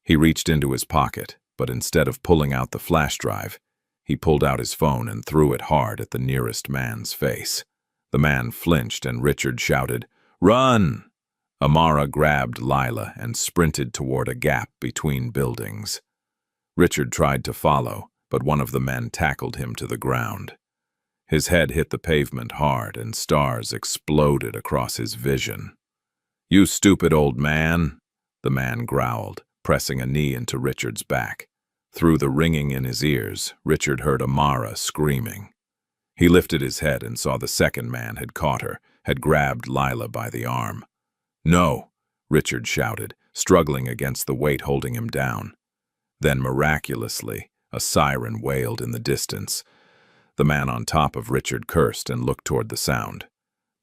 He reached into his pocket, but instead of pulling out the flash drive, he pulled out his phone and threw it hard at the nearest man's face. The man flinched and Richard shouted, "Run!" Amara grabbed Lila and sprinted toward a gap between buildings. Richard tried to follow, but one of the men tackled him to the ground. His head hit the pavement hard and stars exploded across his vision. "You stupid old man," the man growled, pressing a knee into Richard's back. Through the ringing in his ears, Richard heard Amara screaming. He lifted his head and saw the second man had caught her, had grabbed Lila by the arm. "No," Richard shouted, struggling against the weight holding him down. Then, miraculously, a siren wailed in the distance. The man on top of Richard cursed and looked toward the sound.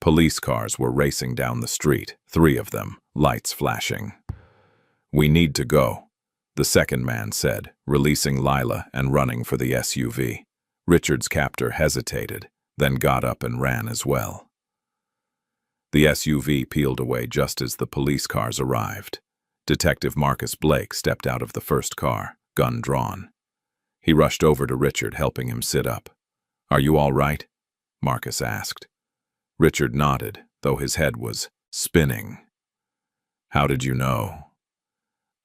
Police cars were racing down the street, 3 of them, lights flashing. "We need to go," the second man said, releasing Lila and running for the SUV. Richard's captor hesitated, then got up and ran as well. The SUV peeled away just as the police cars arrived. Detective Marcus Blake stepped out of the first car, gun drawn. He rushed over to Richard, helping him sit up. "Are you all right?" Marcus asked. Richard nodded, though his head was spinning. "How did you know?"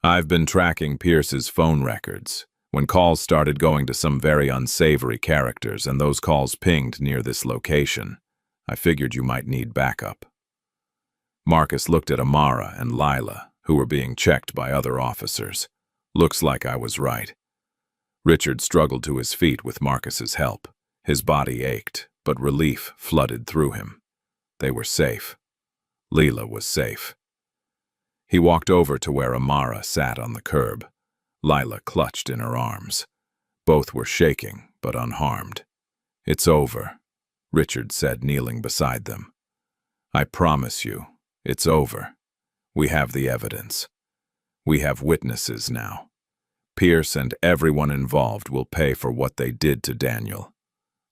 "I've been tracking Pierce's phone records. When calls started going to some very unsavory characters, and those calls pinged near this location, I figured you might need backup." Marcus looked at Amara and Lila, who were being checked by other officers. "Looks like I was right." Richard struggled to his feet with Marcus's help. His body ached, but relief flooded through him. They were safe. Lila was safe. He walked over to where Amara sat on the curb. Lila clutched in her arms. Both were shaking, but unharmed. "It's over," Richard said, kneeling beside them. "I promise you, it's over. We have the evidence. We have witnesses now. Pierce and everyone involved will pay for what they did to Daniel."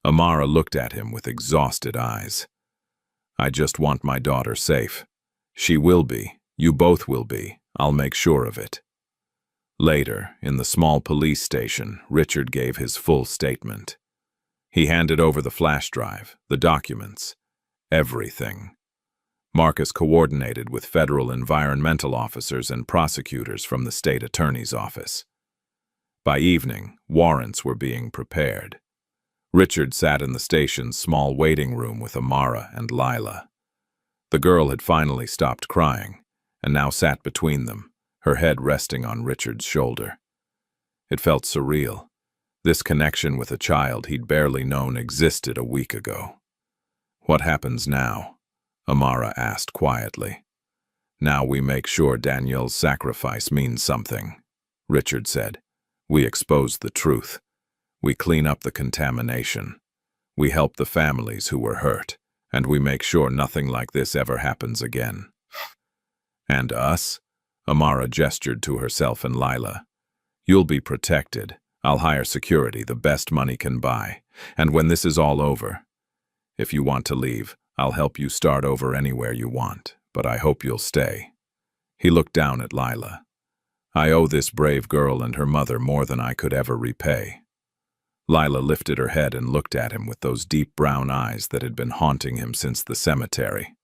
Amara looked at him with exhausted eyes. "I just want my daughter safe. She will be. You both will be. I'll make sure of it." Later, in the small police station, Richard gave his full statement. He handed over the flash drive, the documents, everything. Marcus coordinated with federal environmental officers and prosecutors from the state attorney's office. By evening, warrants were being prepared. Richard sat in the station's small waiting room with Amara and Lila. The girl had finally stopped crying, and now sat between them, her head resting on Richard's shoulder. It felt surreal, this connection with a child he'd barely known existed a week ago. "What happens now?" Amara asked quietly. "Now we make sure Daniel's sacrifice means something," Richard said. "We expose the truth. We clean up the contamination. We help the families who were hurt, and we make sure nothing like this ever happens again." "And us?" Amara gestured to herself and Lila. "You'll be protected. I'll hire security, the best money can buy. And when this is all over, if you want to leave, I'll help you start over anywhere you want, but I hope you'll stay." He looked down at Lila. "I owe this brave girl and her mother more than I could ever repay." Lila lifted her head and looked at him with those deep brown eyes that had been haunting him since the cemetery.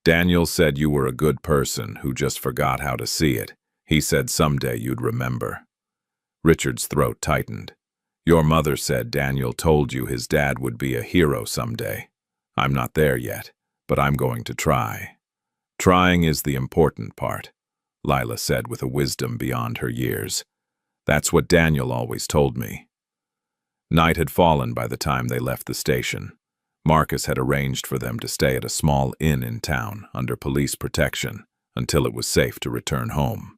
"Daniel said you were a good person who just forgot how to see it. He said someday you'd remember." Richard's throat tightened. "Your mother said Daniel told you his dad would be a hero someday. I'm not there yet, but I'm going to try." "Trying is the important part," Lila said with a wisdom beyond her years. "That's what Daniel always told me." Night had fallen by the time they left the station. Marcus had arranged for them to stay at a small inn in town under police protection until it was safe to return home.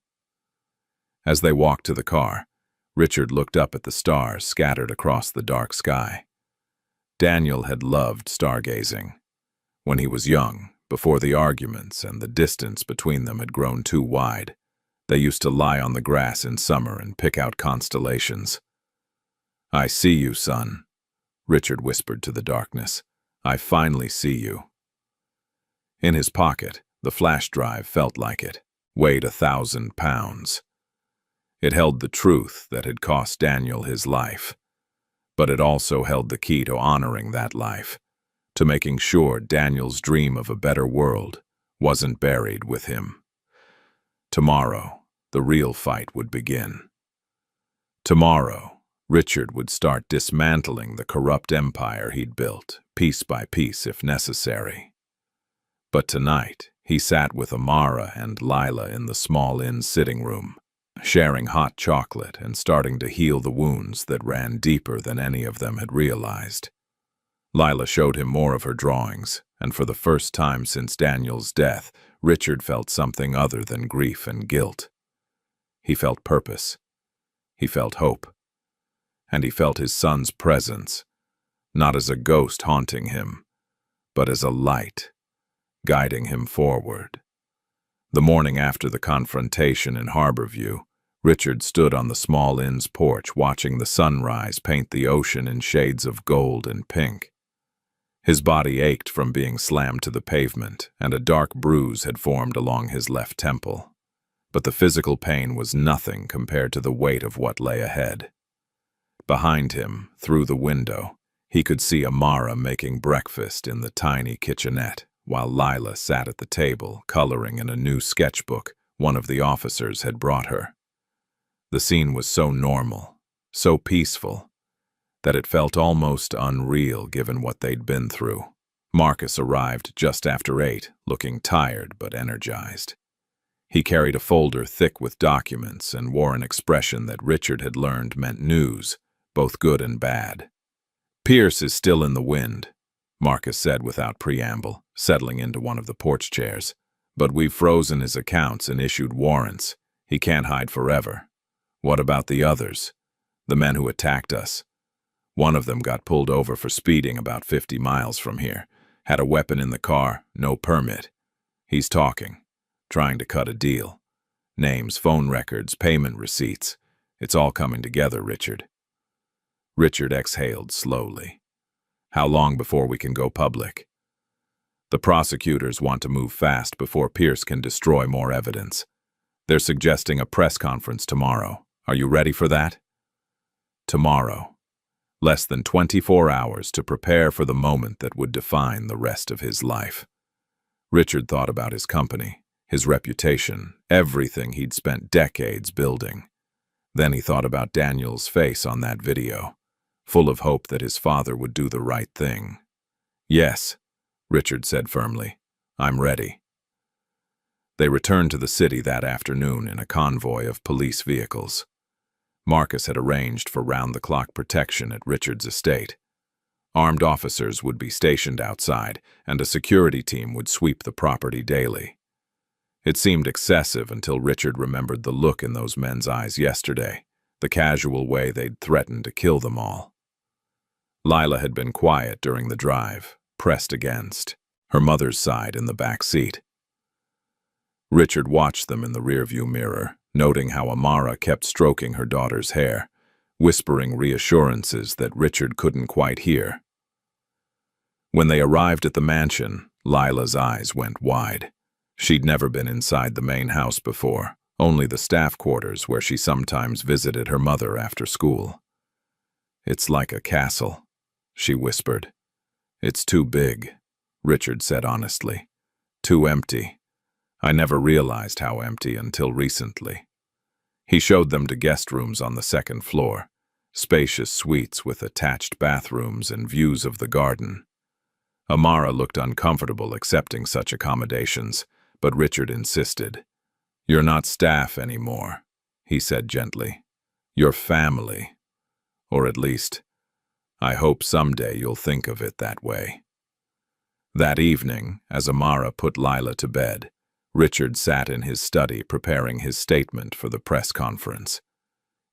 As they walked to the car, Richard looked up at the stars scattered across the dark sky. Daniel had loved stargazing. When he was young, before the arguments and the distance between them had grown too wide, they used to lie on the grass in summer and pick out constellations. "I see you, son," Richard whispered to the darkness. "I finally see you." In his pocket, the flash drive felt like it, weighed 1,000 pounds. It held the truth that had cost Daniel his life, but it also held the key to honoring that life, to making sure Daniel's dream of a better world wasn't buried with him. Tomorrow, the real fight would begin. Tomorrow, Richard would start dismantling the corrupt empire he'd built, piece by piece if necessary. But tonight, he sat with Amara and Lila in the small inn sitting room, sharing hot chocolate and starting to heal the wounds that ran deeper than any of them had realized. Lila showed him more of her drawings, and for the first time since Daniel's death, Richard felt something other than grief and guilt. He felt purpose. He felt hope. And he felt his son's presence, not as a ghost haunting him, but as a light, guiding him forward. The morning after the confrontation in Harborview, Richard stood on the small inn's porch watching the sunrise paint the ocean in shades of gold and pink. His body ached from being slammed to the pavement, and a dark bruise had formed along his left temple. But the physical pain was nothing compared to the weight of what lay ahead. Behind him, through the window, he could see Amara making breakfast in the tiny kitchenette, while Lila sat at the table, coloring in a new sketchbook one of the officers had brought her. The scene was so normal, so peaceful, that it felt almost unreal given what they'd been through. Marcus arrived just after 8, looking tired but energized. He carried a folder thick with documents and wore an expression that Richard had learned meant news, both good and bad. "Pierce is still in the wind," Marcus said without preamble, settling into one of the porch chairs. "But we've frozen his accounts and issued warrants. He can't hide forever." "What about the others? The men who attacked us?" "One of them got pulled over for speeding about 50 miles from here. Had a weapon in the car, no permit. He's talking, trying to cut a deal. Names, phone records, payment receipts. It's all coming together, Richard." Richard exhaled slowly. "How long before we can go public?" "The prosecutors want to move fast before Pierce can destroy more evidence. They're suggesting a press conference tomorrow. Are you ready for that?" Tomorrow. Less than 24 hours to prepare for the moment that would define the rest of his life. Richard thought about his company, his reputation, everything he'd spent decades building. Then he thought about Daniel's face on that video, full of hope that his father would do the right thing. "Yes," Richard said firmly, "I'm ready." They returned to the city that afternoon in a convoy of police vehicles. Marcus had arranged for round-the-clock protection at Richard's estate. Armed officers would be stationed outside, and a security team would sweep the property daily. It seemed excessive until Richard remembered the look in those men's eyes yesterday, the casual way they'd threatened to kill them all. Lila had been quiet during the drive, pressed against, her mother's side in the back seat. Richard watched them in the rearview mirror, noting how Amara kept stroking her daughter's hair, whispering reassurances that Richard couldn't quite hear. When they arrived at the mansion, Lila's eyes went wide. She'd never been inside the main house before, only the staff quarters where she sometimes visited her mother after school. "It's like a castle," she whispered. "It's too big," Richard said honestly. "Too empty. I never realized how empty until recently." He showed them to guest rooms on the second floor, spacious suites with attached bathrooms and views of the garden. Amara looked uncomfortable accepting such accommodations, but Richard insisted. "You're not staff anymore," he said gently. "You're family. Or at least, I hope someday you'll think of it that way." That evening, as Amara put Lila to bed, Richard sat in his study preparing his statement for the press conference.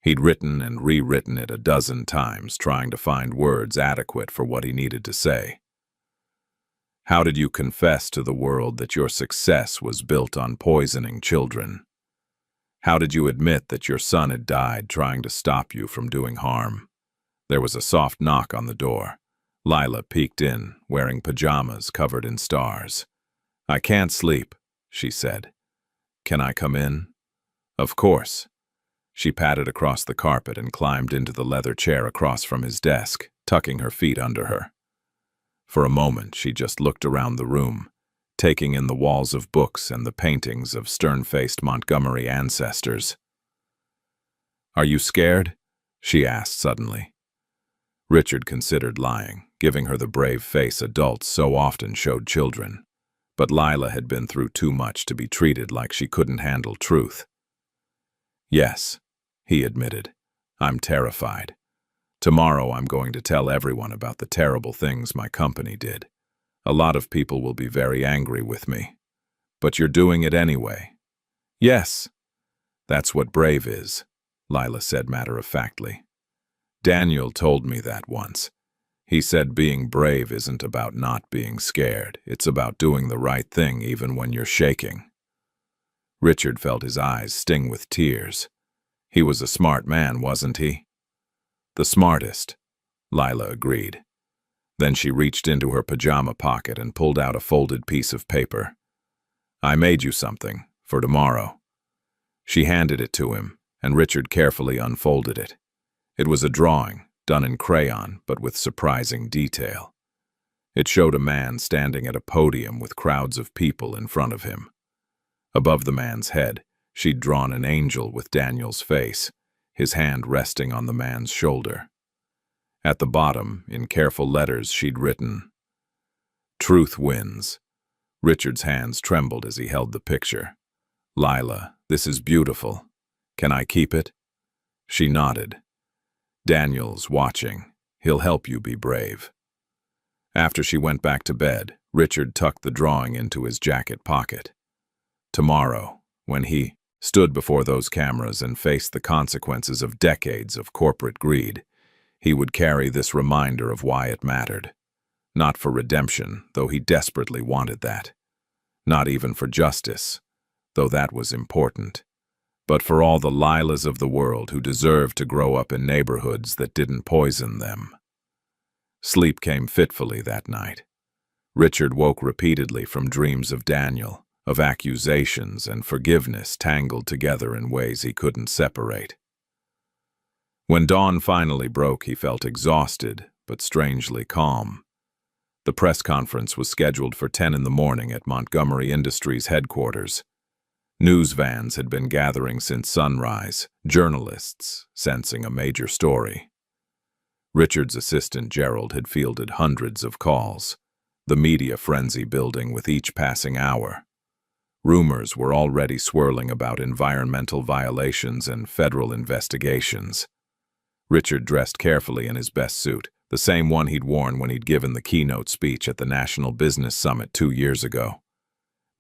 He'd written and rewritten it a dozen times, trying to find words adequate for what he needed to say. "How did you confess to the world that your success was built on poisoning children? How did you admit that your son had died trying to stop you from doing harm?" There was a soft knock on the door. Lila peeked in, wearing pajamas covered in stars. "I can't sleep," she said. "Can I come in?" "Of course." She patted across the carpet and climbed into the leather chair across from his desk, tucking her feet under her. For a moment, she just looked around the room, taking in the walls of books and the paintings of stern-faced Montgomery ancestors. "Are you scared?" she asked suddenly. Richard considered lying, giving her the brave face adults so often showed children. But Lila had been through too much to be treated like she couldn't handle truth. "Yes," he admitted. "I'm terrified. Tomorrow I'm going to tell everyone about the terrible things my company did. A lot of people will be very angry with me. But you're doing it anyway." "Yes." "That's what brave is," Lila said matter-of-factly. "Daniel told me that once. He said being brave isn't about not being scared. It's about doing the right thing even when you're shaking." Richard felt his eyes sting with tears. He was a smart man, wasn't he? "The smartest," Lila agreed. Then she reached into her pajama pocket and pulled out a folded piece of paper. "I made you something, for tomorrow." She handed it to him, and Richard carefully unfolded it. It was a drawing, done in crayon, but with surprising detail. It showed a man standing at a podium with crowds of people in front of him. Above the man's head, she'd drawn an angel with Daniel's face, his hand resting on the man's shoulder. At the bottom, in careful letters, she'd written, "Truth wins." Richard's hands trembled as he held the picture. "Lila, this is beautiful. Can I keep it?" She nodded. "Daniel's watching. He'll help you be brave." After she went back to bed, Richard tucked the drawing into his jacket pocket. Tomorrow, when he stood before those cameras and faced the consequences of decades of corporate greed, he would carry this reminder of why it mattered. Not for redemption, though he desperately wanted that. Not even for justice, though that was important. But for all the Lilas of the world who deserved to grow up in neighborhoods that didn't poison them. Sleep came fitfully that night. Richard woke repeatedly from dreams of Daniel, of accusations and forgiveness tangled together in ways he couldn't separate. When dawn finally broke, he felt exhausted, but strangely calm. The press conference was scheduled for 10 in the morning at Montgomery Industries headquarters. News vans had been gathering since sunrise, journalists sensing a major story. Richard's assistant Gerald had fielded hundreds of calls, the media frenzy building with each passing hour. Rumors were already swirling about environmental violations and federal investigations. Richard dressed carefully in his best suit, the same one he'd worn when he'd given the keynote speech at the National Business Summit 2 years ago.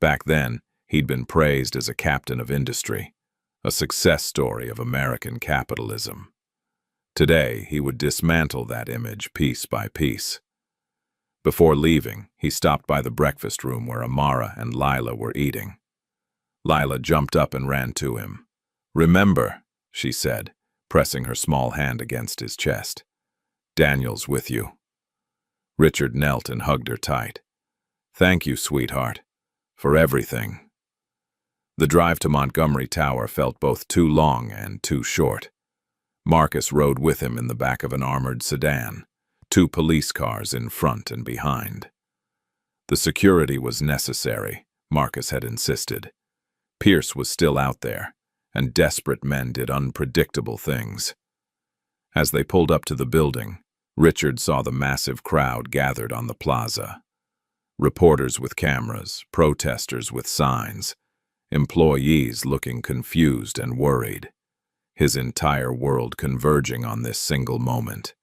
Back then, he'd been praised as a captain of industry, a success story of American capitalism. Today, he would dismantle that image piece by piece. Before leaving, he stopped by the breakfast room where Amara and Lila were eating. Lila jumped up and ran to him. "Remember," she said, pressing her small hand against his chest. "Daniel's with you." Richard knelt and hugged her tight. "Thank you, sweetheart, for everything." The drive to Montgomery Tower felt both too long and too short. Marcus rode with him in the back of an armored sedan, 2 police cars in front and behind. The security was necessary, Marcus had insisted. Pierce was still out there, and desperate men did unpredictable things. As they pulled up to the building, Richard saw the massive crowd gathered on the plaza. Reporters with cameras, protesters with signs, employees looking confused and worried. His entire world converging on this single moment.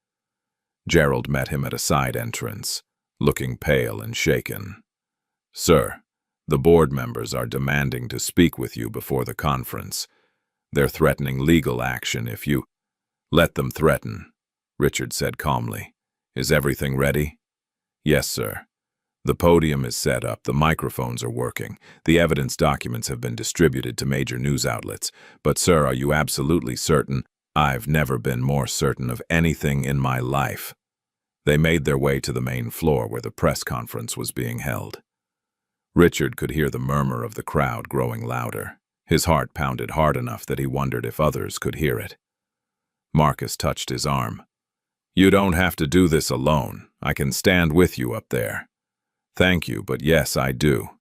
Gerald met him at a side entrance, looking pale and shaken. "Sir, the board members are demanding to speak with you before the conference. They're threatening legal action if you—" "Let them threaten," Richard said calmly. "Is everything ready?" "Yes, sir. The podium is set up, the microphones are working, the evidence documents have been distributed to major news outlets. But, sir, are you absolutely certain?" "I've never been more certain of anything in my life." They made their way to the main floor where the press conference was being held. Richard could hear the murmur of the crowd growing louder. His heart pounded hard enough that he wondered if others could hear it. Marcus touched his arm. "You don't have to do this alone. I can stand with you up there." "Thank you, but yes, I do.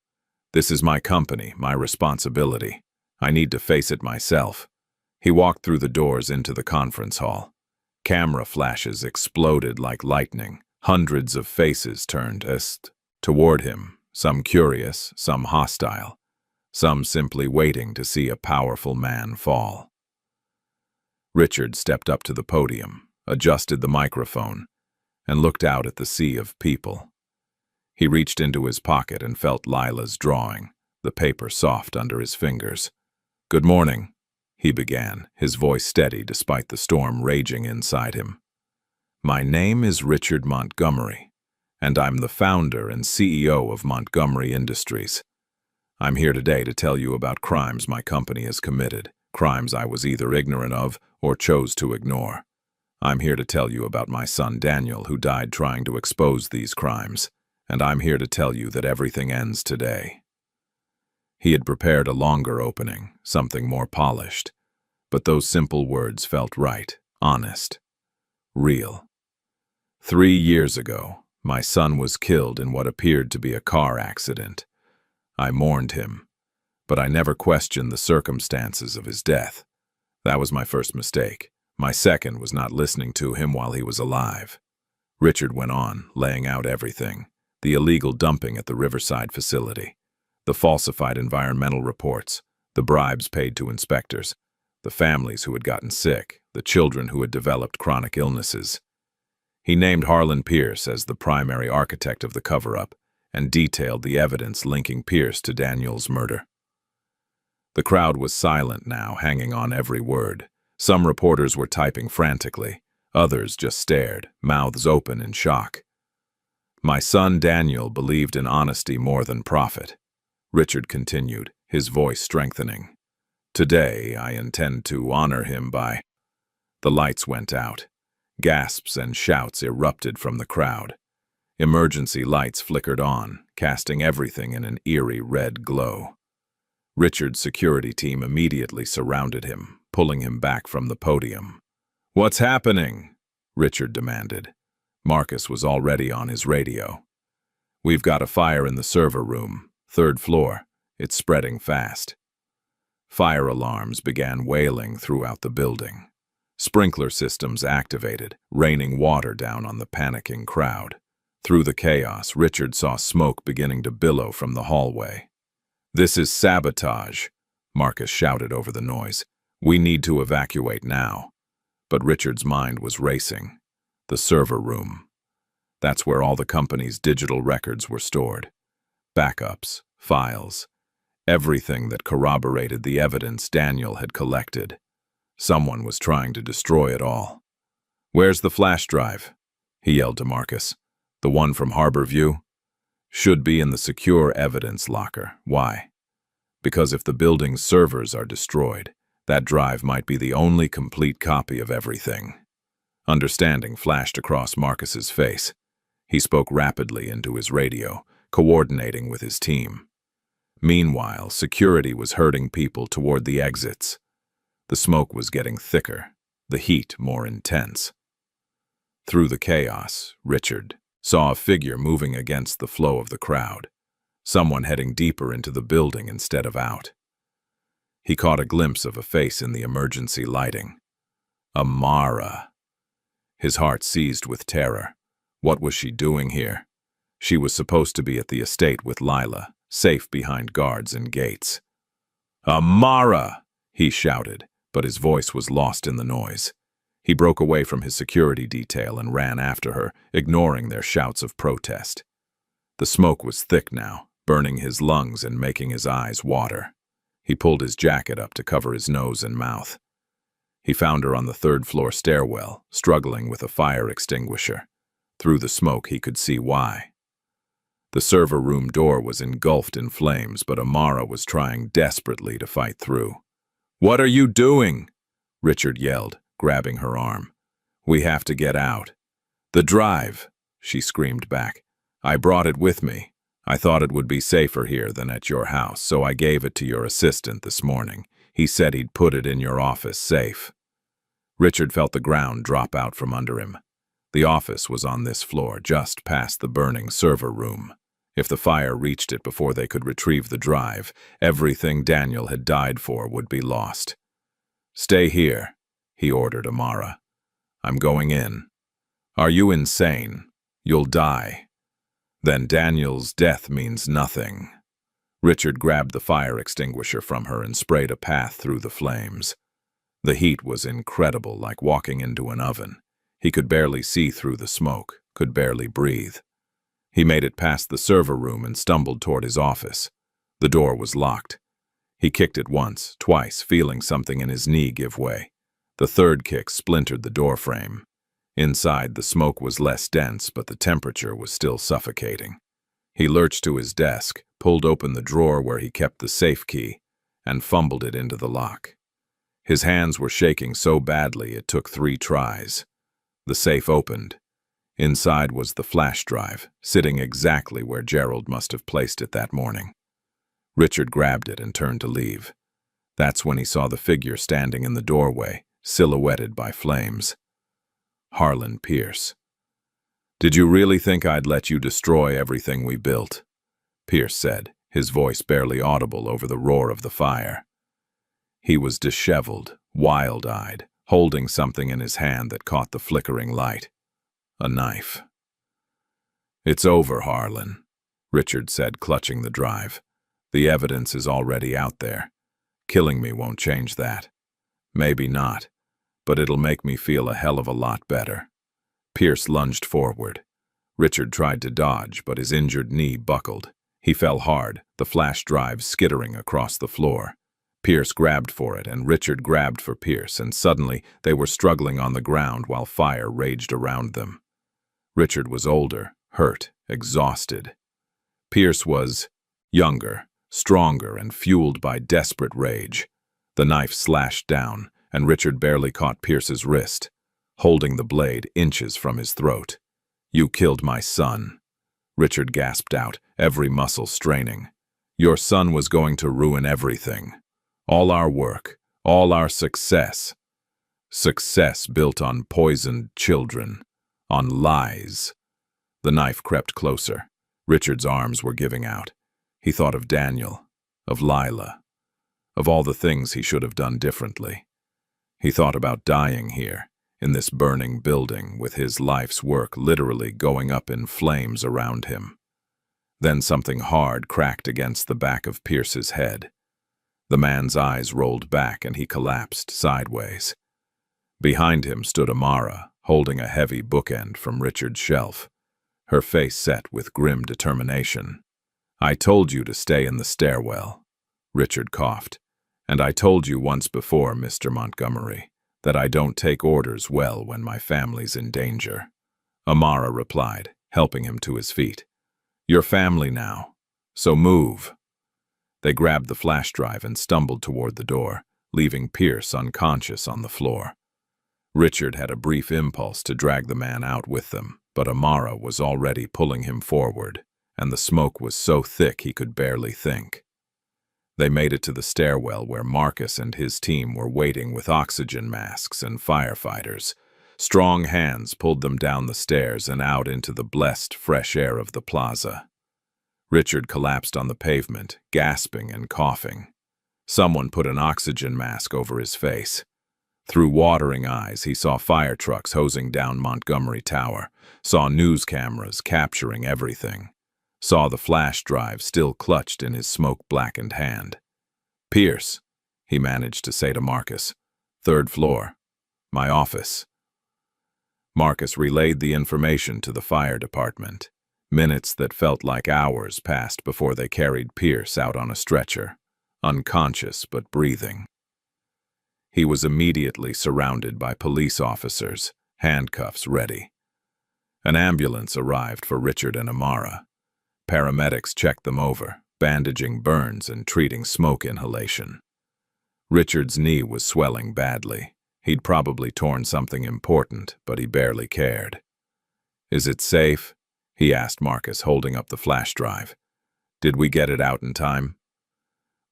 This is my company, my responsibility. I need to face it myself." He walked through the doors into the conference hall. Camera flashes exploded like lightning. Hundreds of faces turned toward him, some curious, some hostile, some simply waiting to see a powerful man fall. Richard stepped up to the podium, adjusted the microphone, and looked out at the sea of people. He reached into his pocket and felt Lila's drawing, the paper soft under his fingers. "Good morning," he began, his voice steady despite the storm raging inside him. "My name is Richard Montgomery, and I'm the founder and CEO of Montgomery Industries. I'm here today to tell you about crimes my company has committed, crimes I was either ignorant of or chose to ignore. I'm here to tell you about my son Daniel, who died trying to expose these crimes, and I'm here to tell you that everything ends today." He had prepared a longer opening, something more polished, but those simple words felt right, honest, real. 3 years ago, my son was killed in what appeared to be a car accident. I mourned him, but I never questioned the circumstances of his death. That was my first mistake. My second was not listening to him while he was alive. Richard went on, laying out everything: the illegal dumping at the Riverside facility, the falsified environmental reports, the bribes paid to inspectors, the families who had gotten sick, the children who had developed chronic illnesses. He named Harlan Pierce as the primary architect of the cover-up and detailed the evidence linking Pierce to Daniel's murder. The crowd was silent now, hanging on every word. Some reporters were typing frantically. Others just stared, mouths open in shock. My son Daniel believed in honesty more than profit. Richard continued, his voice strengthening. Today, I intend to honor him by... The lights went out. Gasps and shouts erupted from the crowd. Emergency lights flickered on, casting everything in an eerie red glow. Richard's security team immediately surrounded him, pulling him back from the podium. "What's happening?" Richard demanded. Marcus was already on his radio. "We've got a fire in the server room, 3rd floor. It's spreading fast." Fire alarms began wailing throughout the building. Sprinkler systems activated, raining water down on the panicking crowd. Through the chaos, Richard saw smoke beginning to billow from the hallway. "This is sabotage," Marcus shouted over the noise. "We need to evacuate now." But Richard's mind was racing. The server room. That's where all the company's digital records were stored. Backups, files, everything that corroborated the evidence Daniel had collected. Someone was trying to destroy it all. "Where's the flash drive?" he yelled to Marcus. "The one from Harbor View?" "Should be in the secure evidence locker." "Why?" "Because if the building's servers are destroyed, that drive might be the only complete copy of everything." Understanding flashed across Marcus's face. He spoke rapidly into his radio, coordinating with his team. Meanwhile, security was herding people toward the exits. The smoke was getting thicker, the heat more intense. Through the chaos, Richard saw a figure moving against the flow of the crowd, someone heading deeper into the building instead of out. He caught a glimpse of a face in the emergency lighting. Amara. His heart seized with terror. What was she doing here? She was supposed to be at the estate with Lila, safe behind guards and gates. "Amara!" he shouted, but his voice was lost in the noise. He broke away from his security detail and ran after her, ignoring their shouts of protest. The smoke was thick now, burning his lungs and making his eyes water. He pulled his jacket up to cover his nose and mouth. He found her on the 3rd floor stairwell, struggling with a fire extinguisher. Through the smoke, he could see why. The server room door was engulfed in flames, but Amara was trying desperately to fight through. "What are you doing?" Richard yelled, grabbing her arm. "We have to get out." "The drive," she screamed back. "I brought it with me. I thought it would be safer here than at your house, so I gave it to your assistant this morning. He said he'd put it in your office safe." Richard felt the ground drop out from under him. The office was on this floor, just past the burning server room. If the fire reached it before they could retrieve the drive, everything Daniel had died for would be lost. "Stay here," he ordered Amara. "I'm going in." "Are you insane? You'll die." "Then Daniel's death means nothing." Richard grabbed the fire extinguisher from her and sprayed a path through the flames. The heat was incredible, like walking into an oven. He could barely see through the smoke, could barely breathe. He made it past the server room and stumbled toward his office. The door was locked. He kicked it once, twice, feeling something in his knee give way. The third kick splintered the door frame. Inside, the smoke was less dense, but the temperature was still suffocating. He lurched to his desk, pulled open the drawer where he kept the safe key, and fumbled it into the lock. His hands were shaking so badly it took 3 tries. The safe opened. Inside was the flash drive, sitting exactly where Gerald must have placed it that morning. Richard grabbed it and turned to leave. That's when he saw the figure standing in the doorway, silhouetted by flames. Harlan Pierce. "Did you really think I'd let you destroy everything we built?" Pierce said, his voice barely audible over the roar of the fire. He was disheveled, wild-eyed, holding something in his hand that caught the flickering light. A knife. "It's over, Harlan," Richard said, clutching the drive. "The evidence is already out there. Killing me won't change that. Maybe not, but it'll make me feel a hell of a lot better." Pierce lunged forward. Richard tried to dodge, but his injured knee buckled. He fell hard, the flash drive skittering across the floor. Pierce grabbed for it, and Richard grabbed for Pierce, and suddenly they were struggling on the ground while fire raged around them. Richard was older, hurt, exhausted. Pierce was younger, stronger, and fueled by desperate rage. The knife slashed down, and Richard barely caught Pierce's wrist, holding the blade inches from his throat. "You killed my son," Richard gasped out, every muscle straining. "Your son was going to ruin everything. All our work, all our success. Success built on poisoned children, on lies." The knife crept closer. Richard's arms were giving out. He thought of Daniel, of Lila, of all the things he should have done differently. He thought about dying here, in this burning building, with his life's work literally going up in flames around him. Then something hard cracked against the back of Pierce's head. The man's eyes rolled back and he collapsed sideways. Behind him stood Amara, holding a heavy bookend from Richard's shelf, her face set with grim determination. "I told you to stay in the stairwell," Richard coughed. "And I told you once before, Mr. Montgomery, that I don't take orders well when my family's in danger." Amara replied, helping him to his feet. "You're family now, so move." They grabbed the flash drive and stumbled toward the door, leaving Pierce unconscious on the floor. Richard had a brief impulse to drag the man out with them, but Amara was already pulling him forward, and the smoke was so thick he could barely think. They made it to the stairwell where Marcus and his team were waiting with oxygen masks and firefighters. Strong hands pulled them down the stairs and out into the blessed fresh air of the plaza. Richard collapsed on the pavement, gasping and coughing. Someone put an oxygen mask over his face. Through watering eyes, he saw fire trucks hosing down Montgomery Tower, saw news cameras capturing everything, saw the flash drive still clutched in his smoke-blackened hand. "Pierce," he managed to say to Marcus. "Third floor. My office." Marcus relayed the information to the fire department. Minutes that felt like hours passed before they carried Pierce out on a stretcher, unconscious but breathing. He was immediately surrounded by police officers, handcuffs ready. An ambulance arrived for Richard and Amara. Paramedics checked them over, bandaging burns and treating smoke inhalation. Richard's knee was swelling badly. He'd probably torn something important, but he barely cared. "Is it safe?" he asked Marcus, holding up the flash drive. "Did we get it out in time?"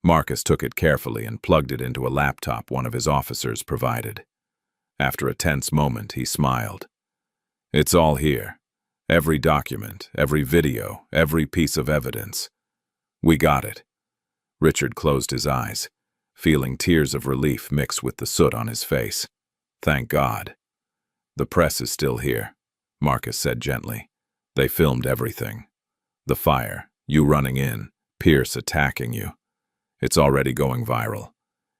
Marcus took it carefully and plugged it into a laptop one of his officers provided. After a tense moment, he smiled. "It's all here. Every document, every video, every piece of evidence. We got it." Richard closed his eyes, feeling tears of relief mix with the soot on his face. "Thank God." "The press is still here," Marcus said gently. "They filmed everything. The fire, you running in, Pierce attacking you. It's already going viral.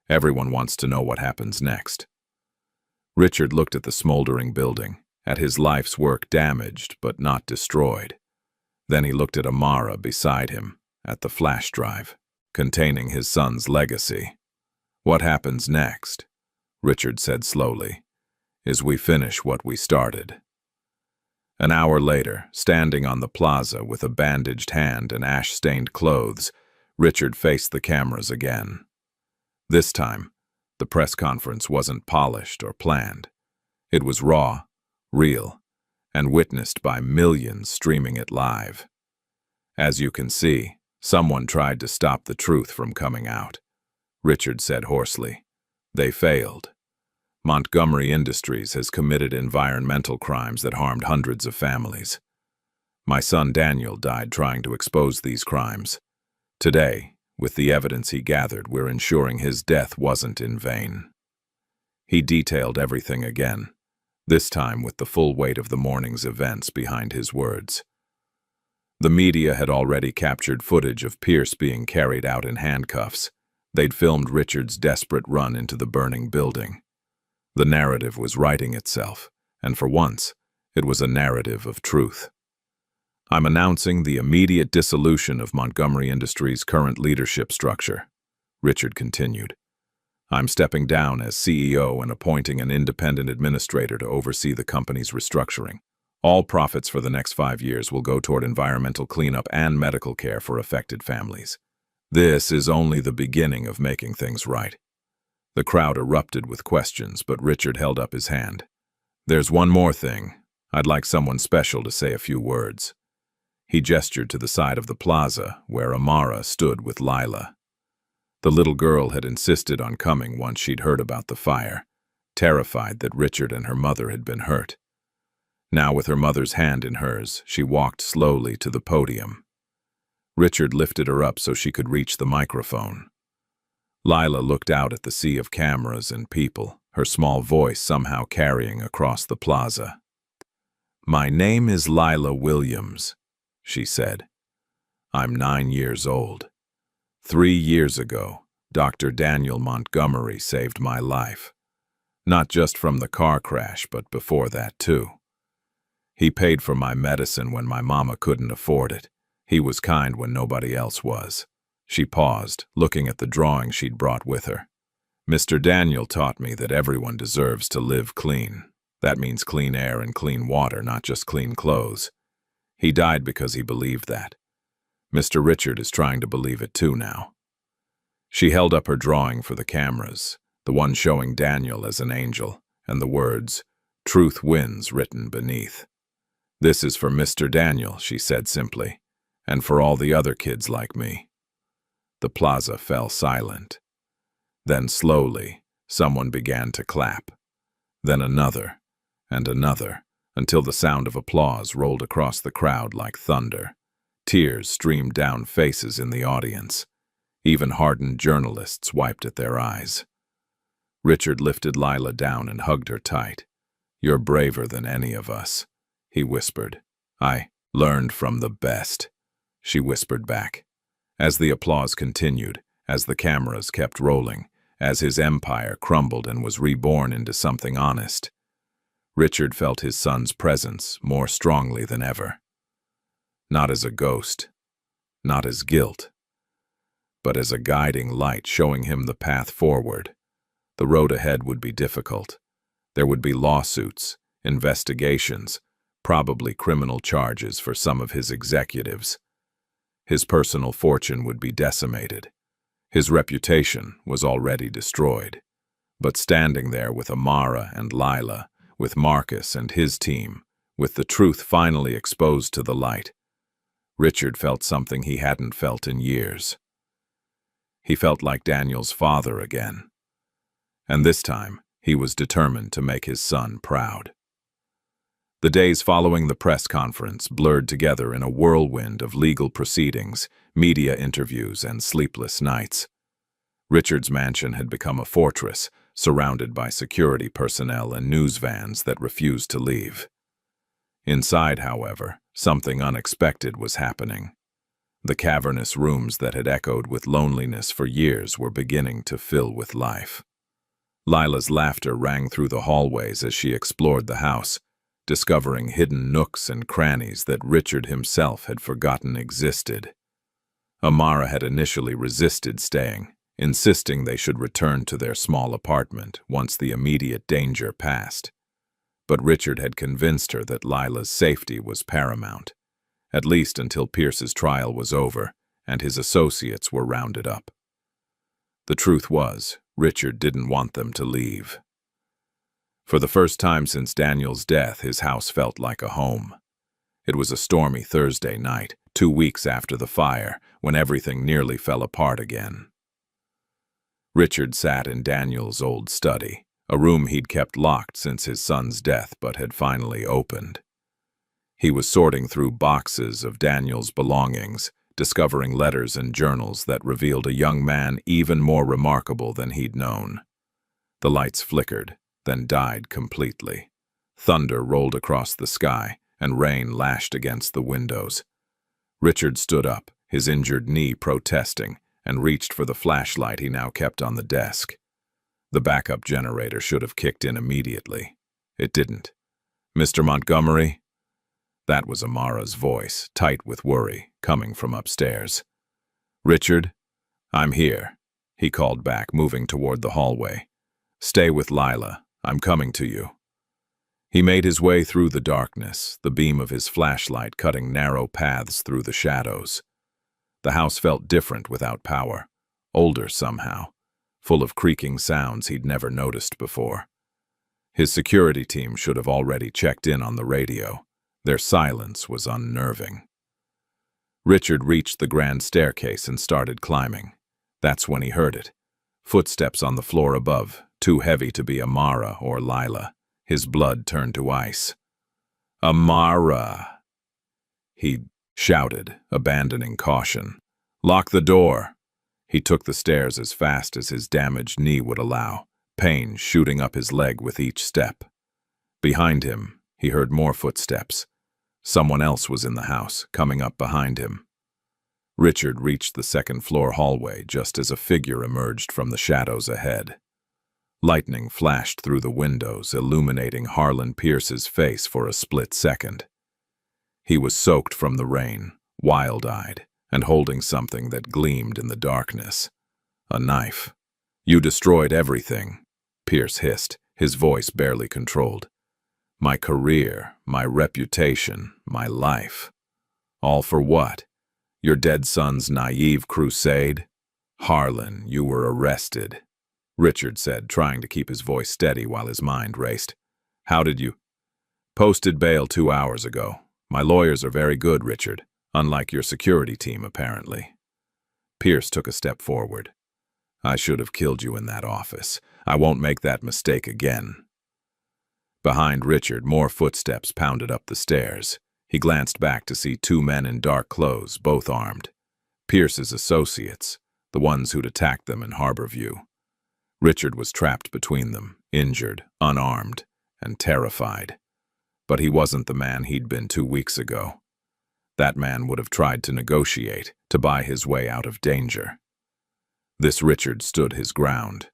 Everyone wants to know what happens next." Richard looked at the smoldering building, at his life's work damaged but not destroyed. Then he looked at Amara beside him, at the flash drive, containing his son's legacy. "What happens next?" Richard said slowly, "is we finish what we started." An hour later, standing on the plaza with a bandaged hand and ash-stained clothes, Richard faced the cameras again. This time, the press conference wasn't polished or planned. It was raw, real, and witnessed by millions streaming it live. As you can see, someone tried to stop the truth from coming out. Richard said hoarsely. They failed. Montgomery Industries has committed environmental crimes that harmed hundreds of families. My son Daniel died trying to expose these crimes. Today, with the evidence he gathered, we're ensuring his death wasn't in vain. He detailed everything again, this time with the full weight of the morning's events behind his words. The media had already captured footage of Pierce being carried out in handcuffs. They'd filmed Richard's desperate run into the burning building. The narrative was writing itself, and for once, it was a narrative of truth. I'm announcing the immediate dissolution of Montgomery Industries' current leadership structure, Richard continued. I'm stepping down as CEO and appointing an independent administrator to oversee the company's restructuring. All profits for the next 5 years will go toward environmental cleanup and medical care for affected families. This is only the beginning of making things right. The crowd erupted with questions, but Richard held up his hand. There's one more thing. I'd like someone special to say a few words. He gestured to the side of the plaza, where Amara stood with Lila. The little girl had insisted on coming once she'd heard about the fire, terrified that Richard and her mother had been hurt. Now, with her mother's hand in hers, she walked slowly to the podium. Richard lifted her up so she could reach the microphone. Lila looked out at the sea of cameras and people, her small voice somehow carrying across the plaza. My name is Lila Williams, she said. I'm 9 years old. 3 years ago, Dr. Daniel Montgomery saved my life. Not just from the car crash, but before that too. He paid for my medicine when my mama couldn't afford it. He was kind when nobody else was. She paused, looking at the drawing she'd brought with her. Mr. Daniel taught me that everyone deserves to live clean. That means clean air and clean water, not just clean clothes. He died because he believed that. Mr. Richard is trying to believe it too now. She held up her drawing for the cameras, the one showing Daniel as an angel, and the words, "Truth wins," written beneath. This is for Mr. Daniel, she said simply, and for all the other kids like me. The plaza fell silent. Then slowly, someone began to clap. Then another, and another, until the sound of applause rolled across the crowd like thunder. Tears streamed down faces in the audience. Even hardened journalists wiped at their eyes. Richard lifted Lila down and hugged her tight. You're braver than any of us, he whispered. I learned from the best, she whispered back. As the applause continued, as the cameras kept rolling, as his empire crumbled and was reborn into something honest, Richard felt his son's presence more strongly than ever. Not as a ghost, not as guilt, but as a guiding light showing him the path forward. The road ahead would be difficult. There would be lawsuits, investigations, probably criminal charges for some of his executives. His personal fortune would be decimated. His reputation was already destroyed. But standing there with Amara and Lila, with Marcus and his team, with the truth finally exposed to the light, Richard felt something he hadn't felt in years. He felt like Daniel's father again. And this time, he was determined to make his son proud. The days following the press conference blurred together in a whirlwind of legal proceedings, media interviews, and sleepless nights. Richard's mansion had become a fortress, surrounded by security personnel and news vans that refused to leave. Inside, however, something unexpected was happening. The cavernous rooms that had echoed with loneliness for years were beginning to fill with life. Lila's laughter rang through the hallways as she explored the house, discovering hidden nooks and crannies that Richard himself had forgotten existed. Amara had initially resisted staying, insisting they should return to their small apartment once the immediate danger passed. But Richard had convinced her that Lila's safety was paramount, at least until Pierce's trial was over and his associates were rounded up. The truth was, Richard didn't want them to leave. For the first time since Daniel's death, his house felt like a home. It was a stormy Thursday night, 2 weeks after the fire, when everything nearly fell apart again. Richard sat in Daniel's old study, a room he'd kept locked since his son's death but had finally opened. He was sorting through boxes of Daniel's belongings, discovering letters and journals that revealed a young man even more remarkable than he'd known. The lights flickered, then died completely. Thunder rolled across the sky, and rain lashed against the windows. Richard stood up, his injured knee protesting, and reached for the flashlight he now kept on the desk. The backup generator should have kicked in immediately. It didn't. "Mr. Montgomery?" That was Amara's voice, tight with worry, coming from upstairs. "Richard? I'm here," he called back, moving toward the hallway. "Stay with Lila. I'm coming to you." He made his way through the darkness, the beam of his flashlight cutting narrow paths through the shadows. The house felt different without power, older somehow, full of creaking sounds he'd never noticed before. His security team should have already checked in on the radio. Their silence was unnerving. Richard reached the grand staircase and started climbing. That's when he heard it. Footsteps on the floor above, too heavy to be Amara or Lila. His blood turned to ice. "Amara!" He shouted, abandoning caution. "Lock the door!" He took the stairs as fast as his damaged knee would allow, pain shooting up his leg with each step. Behind him, he heard more footsteps. Someone else was in the house, coming up behind him. Richard reached the second-floor hallway just as a figure emerged from the shadows ahead. Lightning flashed through the windows, illuminating Harlan Pierce's face for a split second. He was soaked from the rain, wild-eyed, and holding something that gleamed in the darkness. A knife. "You destroyed everything," Pierce hissed, his voice barely controlled. "My career, my reputation, my life. All for what? Your dead son's naive crusade? Harlan, you were arrested," Richard said, trying to keep his voice steady while his mind raced. "How did you—" "Posted bail 2 hours ago. My lawyers are very good, Richard, unlike your security team, apparently." Pierce took a step forward. "I should have killed you in that office. I won't make that mistake again." Behind Richard, more footsteps pounded up the stairs. He glanced back to see 2 men in dark clothes, both armed. Pierce's associates, the ones who'd attacked them in Harborview. Richard was trapped between them, injured, unarmed, and terrified. But he wasn't the man he'd been 2 weeks ago. That man would have tried to negotiate, to buy his way out of danger. This Richard stood his ground.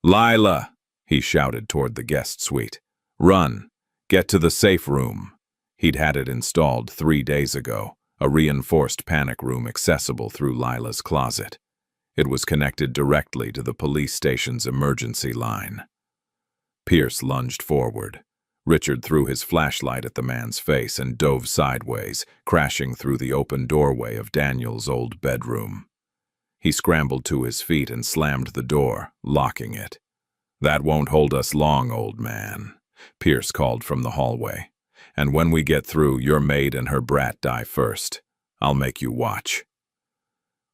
"Lila!" he shouted toward the guest suite. "Run! Get to the safe room." He'd had it installed 3 days ago, a reinforced panic room accessible through Lila's closet. It was connected directly to the police station's emergency line. Pierce lunged forward. Richard threw his flashlight at the man's face and dove sideways, crashing through the open doorway of Daniel's old bedroom. He scrambled to his feet and slammed the door, locking it. "That won't hold us long, old man," Pierce called from the hallway. "And when we get through, your maid and her brat die first. I'll make you watch."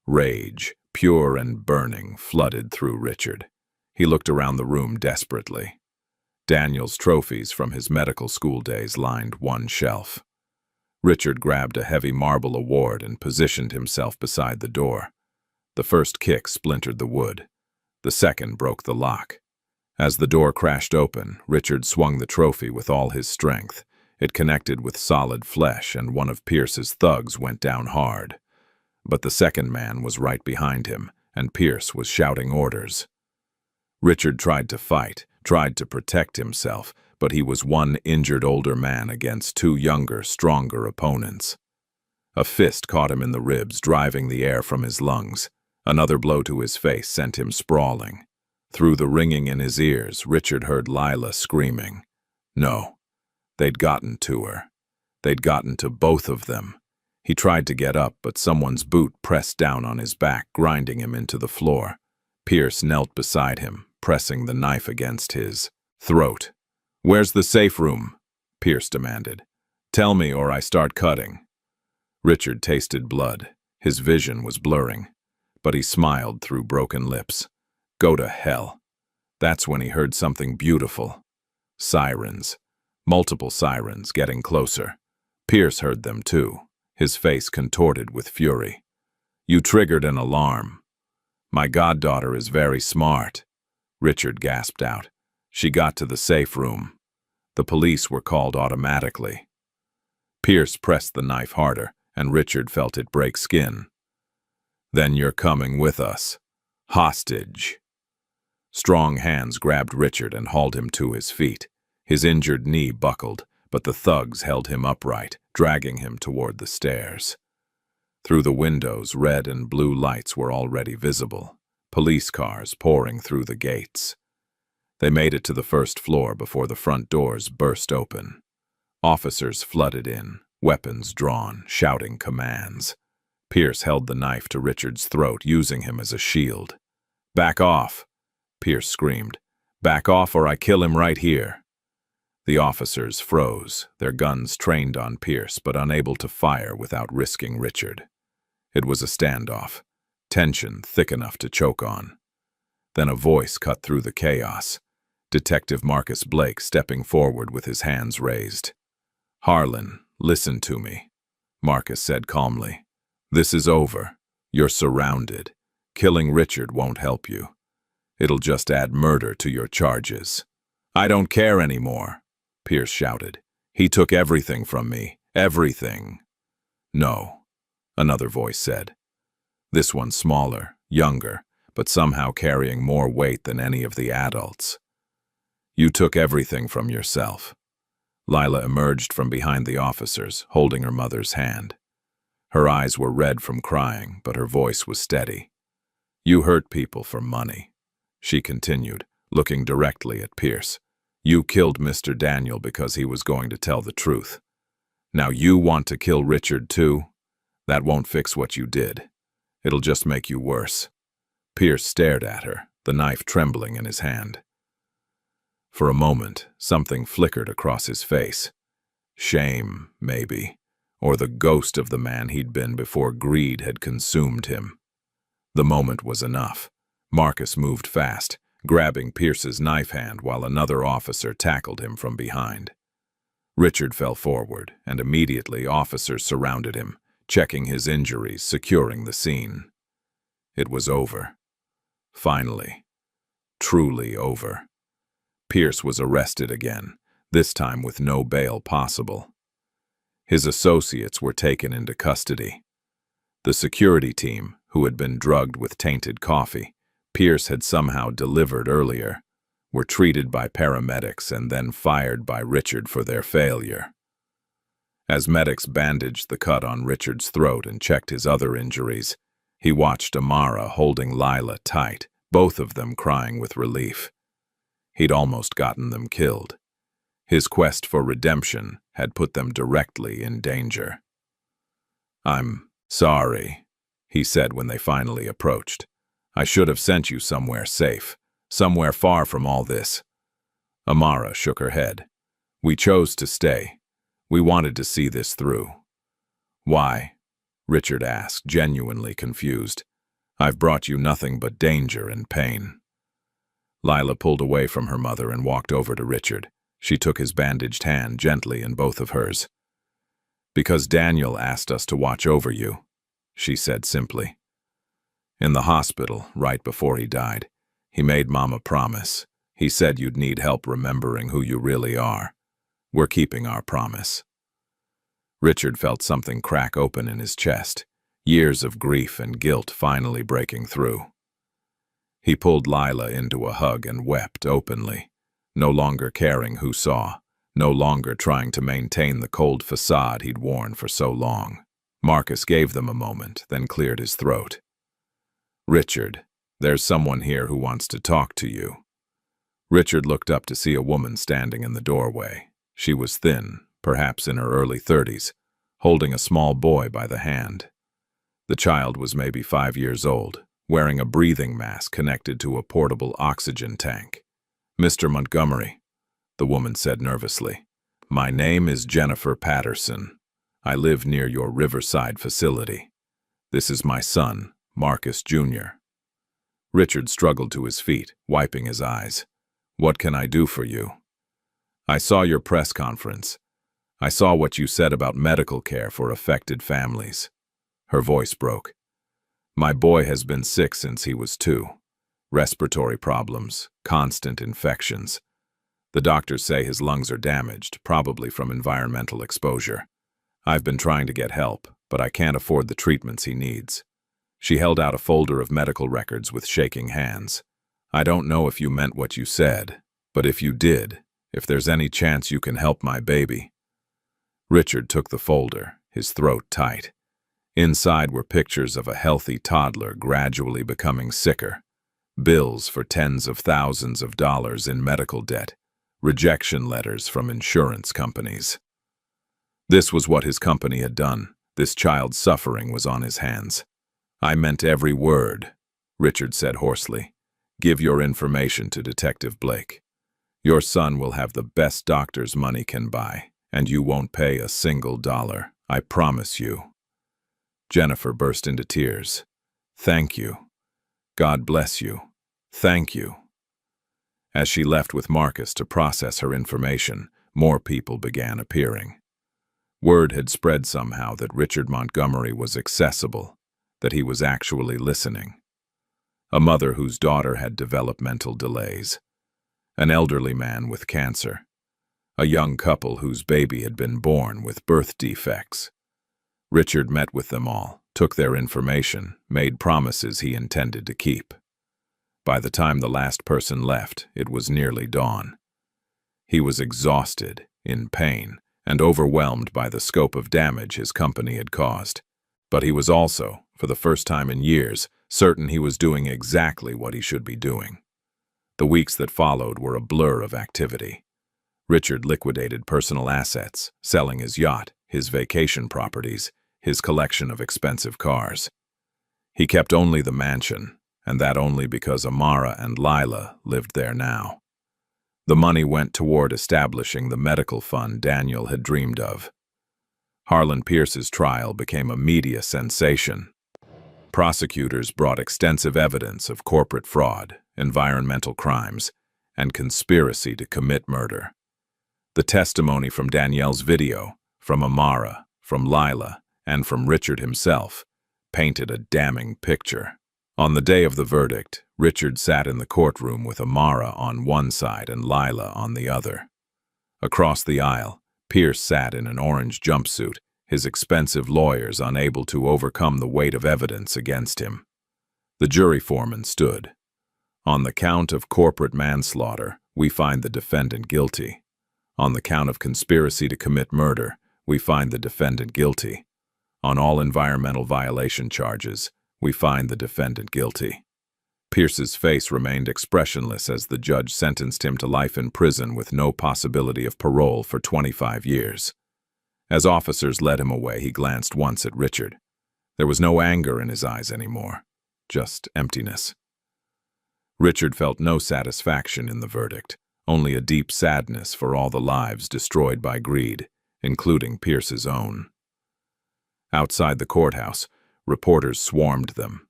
Rage, pure and burning, flooded through Richard. He looked around the room desperately. Daniel's trophies from his medical school days lined one shelf. Richard grabbed a heavy marble award and positioned himself beside the door. The first kick splintered the wood. The second broke the lock. As the door crashed open, Richard swung the trophy with all his strength. It connected with solid flesh, and one of Pierce's thugs went down hard. But the second man was right behind him, and Pierce was shouting orders. Richard tried to fight, tried to protect himself, but he was one injured older man against 2 younger, stronger opponents. A fist caught him in the ribs, driving the air from his lungs. Another blow to his face sent him sprawling. Through the ringing in his ears, Richard heard Lila screaming. No, they'd gotten to her. They'd gotten to both of them. He tried to get up, but someone's boot pressed down on his back, grinding him into the floor. Pierce knelt beside him, pressing the knife against his throat. "Where's the safe room?" Pierce demanded. "Tell me or I start cutting." Richard tasted blood. His vision was blurring, but he smiled through broken lips. "Go to hell." That's when he heard something beautiful. Sirens. Multiple sirens getting closer. Pierce heard them too, his face contorted with fury. "You triggered an alarm." "My goddaughter is very smart," Richard gasped out. "She got to the safe room. The police were called automatically." Pierce pressed the knife harder, and Richard felt it break skin. "Then you're coming with us. Hostage." Strong hands grabbed Richard and hauled him to his feet. His injured knee buckled, but the thugs held him upright, dragging him toward the stairs. Through the windows, red and blue lights were already visible, police cars pouring through the gates. They made it to the first floor before the front doors burst open. Officers flooded in, weapons drawn, shouting commands. Pierce held the knife to Richard's throat, using him as a shield. "Back off," Pierce screamed. "Back off or I kill him right here." The officers froze, their guns trained on Pierce but unable to fire without risking Richard. It was a standoff, tension thick enough to choke on. Then a voice cut through the chaos. Detective Marcus Blake stepping forward with his hands raised. "Harlan, listen to me," Marcus said calmly. "This is over. You're surrounded. Killing Richard won't help you. It'll just add murder to your charges." "I don't care anymore," Pierce shouted. "He took everything from me. Everything." "No," another voice said. This one smaller, younger, but somehow carrying more weight than any of the adults. "You took everything from yourself." Lila emerged from behind the officers, holding her mother's hand. Her eyes were red from crying, but her voice was steady. "You hurt people for money," she continued, looking directly at Pierce. "You killed Mr. Daniel because he was going to tell the truth. Now you want to kill Richard too? That won't fix what you did. It'll just make you worse." Pierce stared at her, the knife trembling in his hand. For a moment, something flickered across his face. Shame, maybe, or the ghost of the man he'd been before greed had consumed him. The moment was enough. Marcus moved fast, grabbing Pierce's knife hand while another officer tackled him from behind. Richard fell forward, and immediately officers surrounded him, checking his injuries, securing the scene. It was over. Finally. Truly over. Pierce was arrested again, this time with no bail possible. His associates were taken into custody. The security team, who had been drugged with tainted coffee, Pierce had somehow delivered earlier, were treated by paramedics and then fired by Richard for their failure. As medics bandaged the cut on Richard's throat and checked his other injuries, he watched Amara holding Lila tight, both of them crying with relief. He'd almost gotten them killed. His quest for redemption had put them directly in danger. "I'm sorry," he said when they finally approached. "I should have sent you somewhere safe, somewhere far from all this." Amara shook her head. "We chose to stay. We wanted to see this through." "Why?" Richard asked, genuinely confused. "I've brought you nothing but danger and pain." Lila pulled away from her mother and walked over to Richard. She took his bandaged hand gently in both of hers. "Because Daniel asked us to watch over you," she said simply. "In the hospital, right before he died, he made Mom a promise. He said you'd need help remembering who you really are. We're keeping our promise." Richard felt something crack open in his chest, years of grief and guilt finally breaking through. He pulled Lila into a hug and wept openly, no longer caring who saw, no longer trying to maintain the cold facade he'd worn for so long. Marcus gave them a moment, then cleared his throat. "Richard, there's someone here who wants to talk to you." Richard looked up to see a woman standing in the doorway. She was thin, perhaps in her early 30s, holding a small boy by the hand. The child was maybe 5 years old, wearing a breathing mask connected to a portable oxygen tank. "Mr. Montgomery," the woman said nervously. "My name is Jennifer Patterson. I live near your Riverside facility. This is my son, Marcus Jr." Richard struggled to his feet, wiping his eyes. "What can I do for you?" "I saw your press conference. I saw what you said about medical care for affected families." Her voice broke. "My boy has been sick since he was 2. Respiratory problems, constant infections. The doctors say his lungs are damaged, probably from environmental exposure. I've been trying to get help, but I can't afford the treatments he needs." She held out a folder of medical records with shaking hands. "I don't know if you meant what you said, but if you did, if there's any chance you can help my baby." Richard took the folder, his throat tight. Inside were pictures of a healthy toddler gradually becoming sicker, bills for tens of thousands of dollars in medical debt, rejection letters from insurance companies. This was what his company had done. This child's suffering was on his hands. "I meant every word," Richard said hoarsely. "Give your information to Detective Blake. Your son will have the best doctors money can buy, and you won't pay a single dollar. I promise you." Jennifer burst into tears. "Thank you. God bless you. Thank you." As she left with Marcus to process her information, more people began appearing. Word had spread somehow that Richard Montgomery was accessible, that he was actually listening. A mother whose daughter had developmental delays. An elderly man with cancer. A young couple whose baby had been born with birth defects. Richard met with them all, took their information, made promises he intended to keep. By the time the last person left, it was nearly dawn. He was exhausted, in pain, and overwhelmed by the scope of damage his company had caused. But he was also, for the first time in years, certain he was doing exactly what he should be doing. The weeks that followed were a blur of activity. Richard liquidated personal assets, selling his yacht, his vacation properties, his collection of expensive cars. He kept only the mansion, and that only because Amara and Lila lived there now. The money went toward establishing the medical fund Daniel had dreamed of. Harlan Pierce's trial became a media sensation. Prosecutors brought extensive evidence of corporate fraud, environmental crimes, and conspiracy to commit murder. The testimony from Danielle's video, from Amara, from Lila, and from Richard himself painted a damning picture. On the day of the verdict, Richard sat in the courtroom with Amara on one side and Lila on the other. Across the aisle, Pierce sat in an orange jumpsuit, his expensive lawyers unable to overcome the weight of evidence against him. The jury foreman stood. "On the count of corporate manslaughter, we find the defendant guilty. On the count of conspiracy to commit murder, we find the defendant guilty. On all environmental violation charges, we find the defendant guilty." Pierce's face remained expressionless as the judge sentenced him to life in prison with no possibility of parole for 25 years. As officers led him away, he glanced once at Richard. There was no anger in his eyes anymore, just emptiness. Richard felt no satisfaction in the verdict, only a deep sadness for all the lives destroyed by greed, including Pierce's own. Outside the courthouse, reporters swarmed them.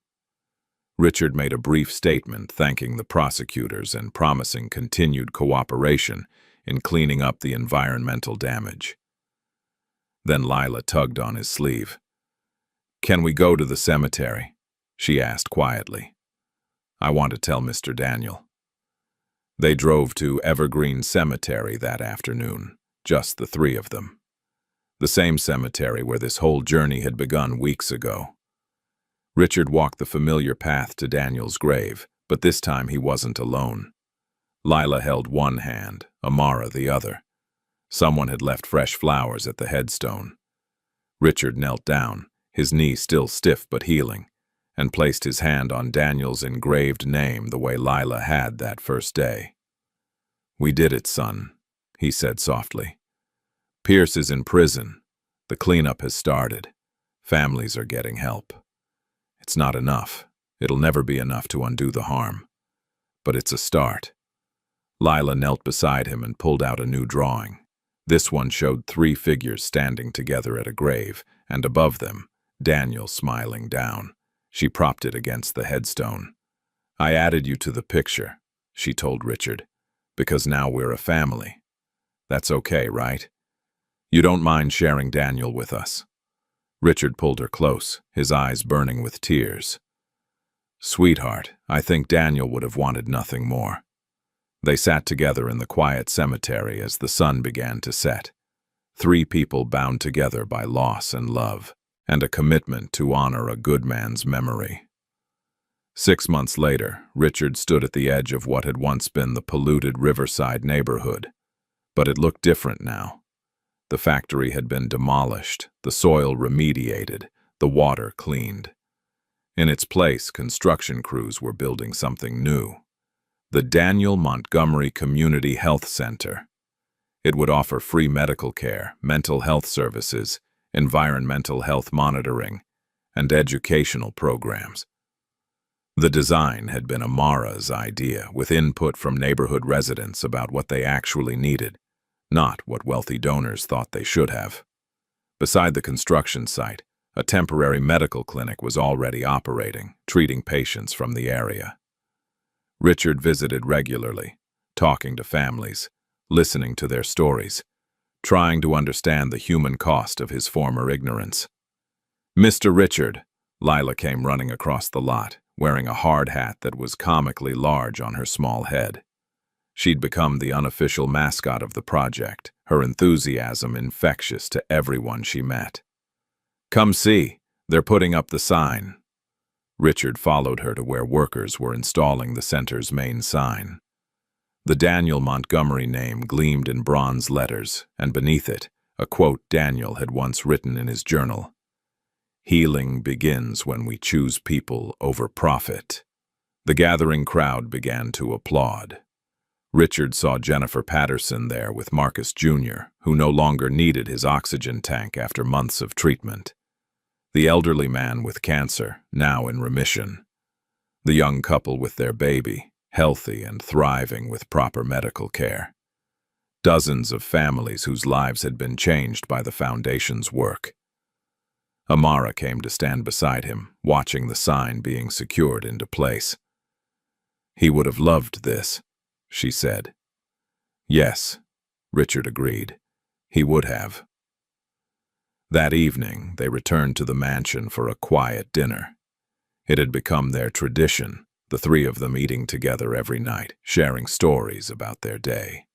Richard made a brief statement thanking the prosecutors and promising continued cooperation in cleaning up the environmental damage. Then Lila tugged on his sleeve. "Can we go to the cemetery?" she asked quietly. "I want to tell Mr. Daniel." They drove to Evergreen Cemetery that afternoon, just the 3 of them. The same cemetery where this whole journey had begun weeks ago. Richard walked the familiar path to Daniel's grave, but this time he wasn't alone. Lila held one hand, Amara the other. Someone had left fresh flowers at the headstone. Richard knelt down, his knee still stiff but healing, and placed his hand on Daniel's engraved name the way Lila had that first day. "We did it, son," he said softly. "Pierce is in prison. The cleanup has started. Families are getting help. It's not enough. It'll never be enough to undo the harm. But it's a start. Lila knelt beside him and pulled out a new drawing. This one showed 3 figures standing together at a grave, and above them, Daniel smiling down. She propped it against the headstone. "I added you to the picture," she told Richard, "because now we're a family. That's okay, right? You don't mind sharing Daniel with us?" Richard pulled her close, his eyes burning with tears. "Sweetheart, I think Daniel would have wanted nothing more." They sat together in the quiet cemetery as the sun began to set. 3 people bound together by loss and love, and a commitment to honor a good man's memory. 6 months later, Richard stood at the edge of what had once been the polluted riverside neighborhood. But it looked different now. The factory had been demolished, the soil remediated, the water cleaned. In its place, construction crews were building something new. The Daniel Montgomery Community Health Center. It would offer free medical care, mental health services, environmental health monitoring, and educational programs. The design had been Amara's idea, with input from neighborhood residents about what they actually needed, not what wealthy donors thought they should have. Beside the construction site, a temporary medical clinic was already operating, treating patients from the area. Richard visited regularly, talking to families, listening to their stories, trying to understand the human cost of his former ignorance. "Mr. Richard," Lila came running across the lot, wearing a hard hat that was comically large on her small head. She'd become the unofficial mascot of the project, her enthusiasm infectious to everyone she met. "Come see, they're putting up the sign." Richard followed her to where workers were installing the center's main sign. The Daniel Montgomery name gleamed in bronze letters, and beneath it, a quote Daniel had once written in his journal. "Healing begins when we choose people over profit." The gathering crowd began to applaud. Richard saw Jennifer Patterson there with Marcus Jr., who no longer needed his oxygen tank after months of treatment. The elderly man with cancer, now in remission. The young couple with their baby, healthy and thriving with proper medical care. Dozens of families whose lives had been changed by the foundation's work. Amara came to stand beside him, watching the sign being secured into place. "He would have loved this," she said. "Yes," Richard agreed. "He would have." That evening, they returned to the mansion for a quiet dinner. It had become their tradition, the 3 of them eating together every night, sharing stories about their day.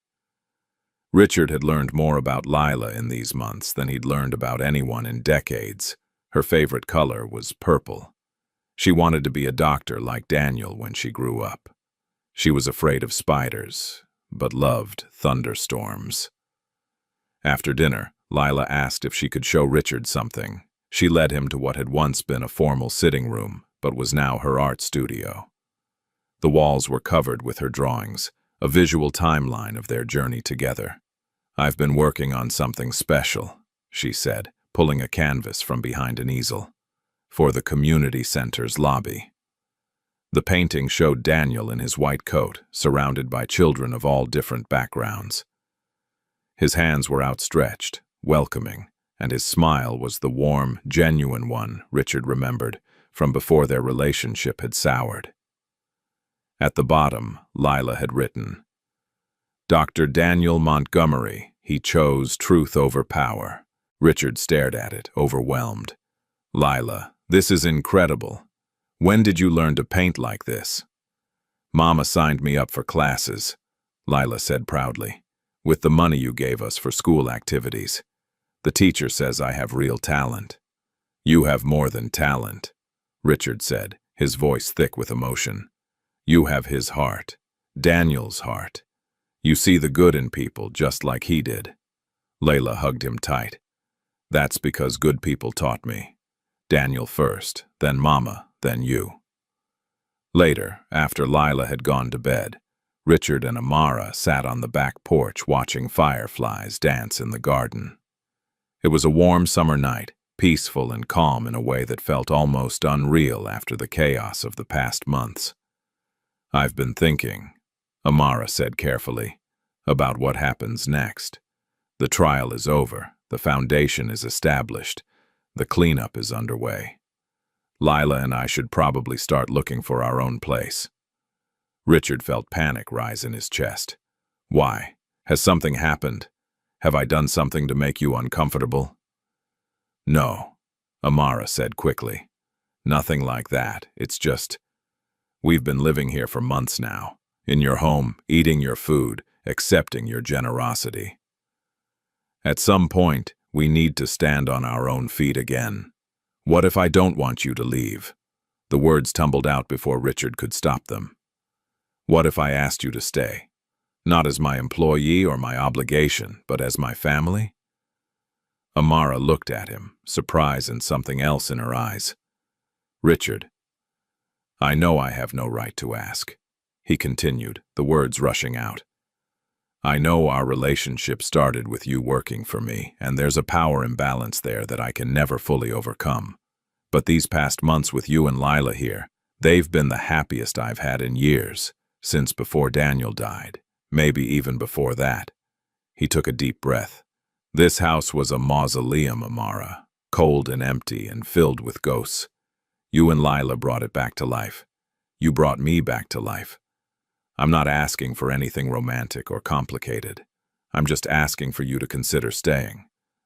Richard had learned more about Lila in these months than he'd learned about anyone in decades. Her favorite color was purple. She wanted to be a doctor like Daniel when she grew up. She was afraid of spiders, but loved thunderstorms. After dinner, Lila asked if she could show Richard something. She led him to what had once been a formal sitting room, but was now her art studio. The walls were covered with her drawings, a visual timeline of their journey together. "I've been working on something special," she said, pulling a canvas from behind an easel, "for the community center's lobby." The painting showed Daniel in his white coat, surrounded by children of all different backgrounds. His hands were outstretched, welcoming, and his smile was the warm, genuine one Richard remembered from before their relationship had soured. At the bottom, Lila had written, "Dr. Daniel Montgomery, he chose truth over power." Richard stared at it, overwhelmed. "Lila, this is incredible. When did you learn to paint like this?" "Mama signed me up for classes," Lila said proudly, "with the money you gave us for school activities. The teacher says I have real talent." "You have more than talent," Richard said, his voice thick with emotion. "You have his heart, Daniel's heart. You see the good in people just like he did." Layla hugged him tight. "That's because good people taught me. Daniel first, then Mama, then you." Later, after Lila had gone to bed, Richard and Amara sat on the back porch watching fireflies dance in the garden. It was a warm summer night, peaceful and calm in a way that felt almost unreal after the chaos of the past months. "I've been thinking," Amara said carefully, about what happens next. The trial is over, the foundation is established, the cleanup is underway. Lila and I should probably start looking for our own place. Richard felt panic rise in his chest. Why? Has something happened? Have I done something to make you uncomfortable? No, Amara said quickly. Nothing like that. It's just, we've been living here for months now, in your home, eating your food, accepting your generosity. At some point, we need to stand on our own feet again. What if I don't want you to leave? The words tumbled out before Richard could stop them. What if I asked you to stay? Not as my employee or my obligation, but as my family? Amara looked at him, surprise and something else in her eyes. Richard, I know I have no right to ask, he continued, the words rushing out. I know our relationship started with you working for me, and there's a power imbalance there that I can never fully overcome. But these past months with you and Lila here, they've been the happiest I've had in years, since before Daniel died, maybe even before that. He took a deep breath. This house was a mausoleum, Amara, cold and empty and filled with ghosts. You and Lila brought it back to life. You brought me back to life. I'm not asking for anything romantic or complicated. I'm just asking for you to consider staying.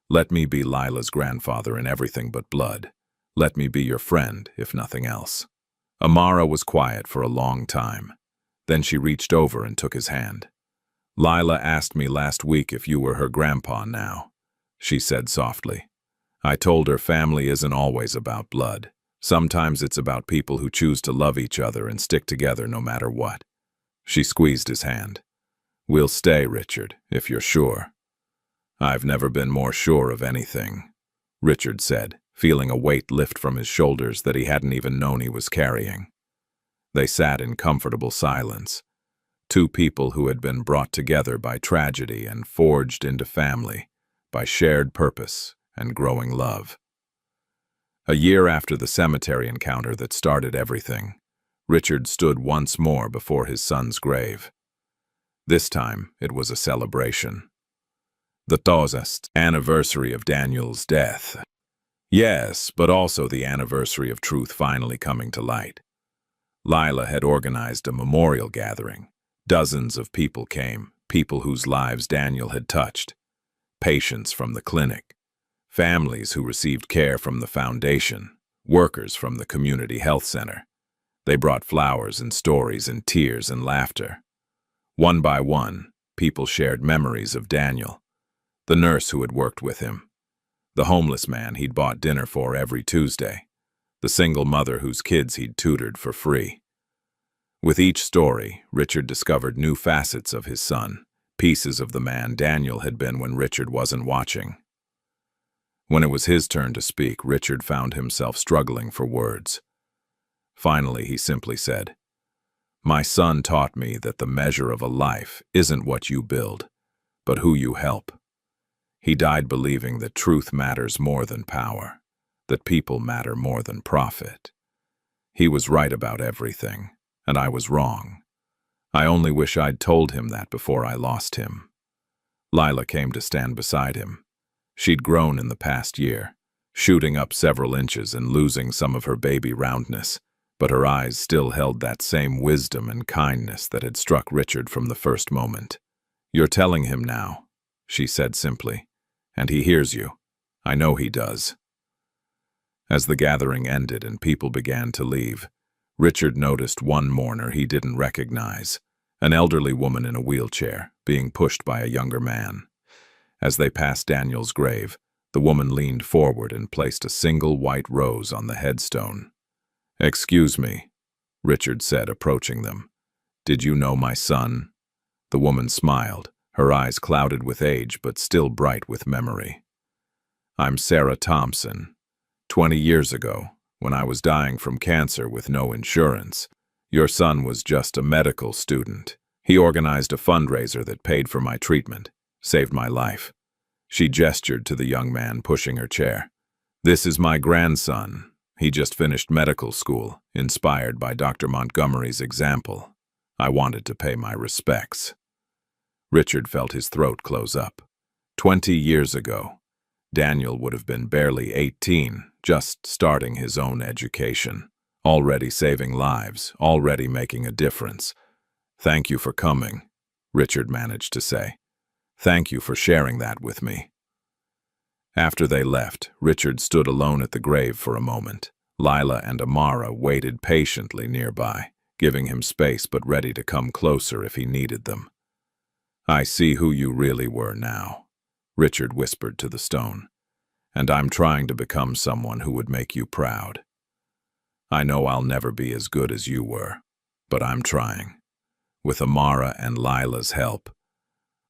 Let me be Lila's grandfather in everything but blood. Let me be your friend, if nothing else. Amara was quiet for a long time. Then she reached over and took his hand. Lila asked me last week if you were her grandpa now, she said softly. I told her family isn't always about blood. Sometimes it's about people who choose to love each other and stick together no matter what. She squeezed his hand. We'll stay, Richard, if you're sure. I've never been more sure of anything, Richard said, feeling a weight lift from his shoulders that he hadn't even known he was carrying. They sat in comfortable silence. Two people who had been brought together by tragedy and forged into family, by shared purpose and growing love. A year after the cemetery encounter that started everything, Richard stood once more before his son's grave. This time, it was a celebration. The 10th anniversary of Daniel's death. Yes, but also the anniversary of truth finally coming to light. Lila had organized a memorial gathering. Dozens of people came, people whose lives Daniel had touched. Patients from the clinic, families who received care from the foundation, workers from the community health center. They brought flowers and stories and tears and laughter. One by one, people shared memories of Daniel, the nurse who had worked with him, the homeless man he'd bought dinner for every Tuesday, the single mother whose kids he'd tutored for free. With each story, Richard discovered new facets of his son, pieces of the man Daniel had been when Richard wasn't watching. When it was his turn to speak, Richard found himself struggling for words. Finally, he simply said, My son taught me that the measure of a life isn't what you build, but who you help. He died believing that truth matters more than power, that people matter more than profit. He was right about everything, and I was wrong. I only wish I'd told him that before I lost him. Lila came to stand beside him. She'd grown in the past year, shooting up several inches and losing some of her baby roundness, but her eyes still held that same wisdom and kindness that had struck Richard from the first moment. You're telling him now, she said simply, and he hears you. I know he does. As the gathering ended and people began to leave, Richard noticed one mourner he didn't recognize, an elderly woman in a wheelchair, being pushed by a younger man. As they passed Daniel's grave, the woman leaned forward and placed a single white rose on the headstone. Excuse me, Richard said, approaching them. Did you know my son? The woman smiled, her eyes clouded with age but still bright with memory. I'm Sarah Thompson. 20 years ago, when I was dying from cancer with no insurance, your son was just a medical student. He organized a fundraiser that paid for my treatment, saved my life. She gestured to the young man pushing her chair. This is my grandson. He just finished medical school, inspired by Dr. Montgomery's example. I wanted to pay my respects. Richard felt his throat close up. 20 years ago, Daniel would have been barely 18, just starting his own education, already saving lives, already making a difference. "Thank you for coming," Richard managed to say. "Thank you for sharing that with me." After they left, Richard stood alone at the grave for a moment. Lila and Amara waited patiently nearby, giving him space but ready to come closer if he needed them. "I see who you really were now," Richard whispered to the stone, "and I'm trying to become someone who would make you proud. I know I'll never be as good as you were, but I'm trying. With Amara and Lila's help,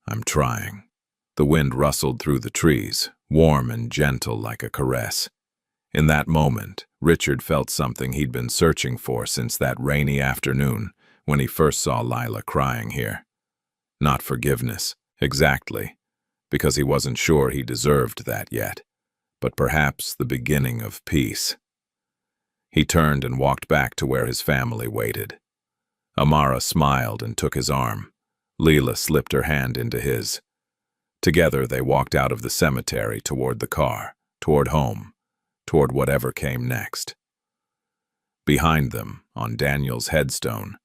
I'm trying." The wind rustled through the trees, warm and gentle like a caress. In that moment, Richard felt something he'd been searching for since that rainy afternoon when he first saw Lila crying here. Not forgiveness, exactly, because he wasn't sure he deserved that yet, but perhaps the beginning of peace. He turned and walked back to where his family waited. Amara smiled and took his arm. Lila slipped her hand into his. Together they walked out of the cemetery toward the car, toward home, toward whatever came next. Behind them, on Daniel's headstone,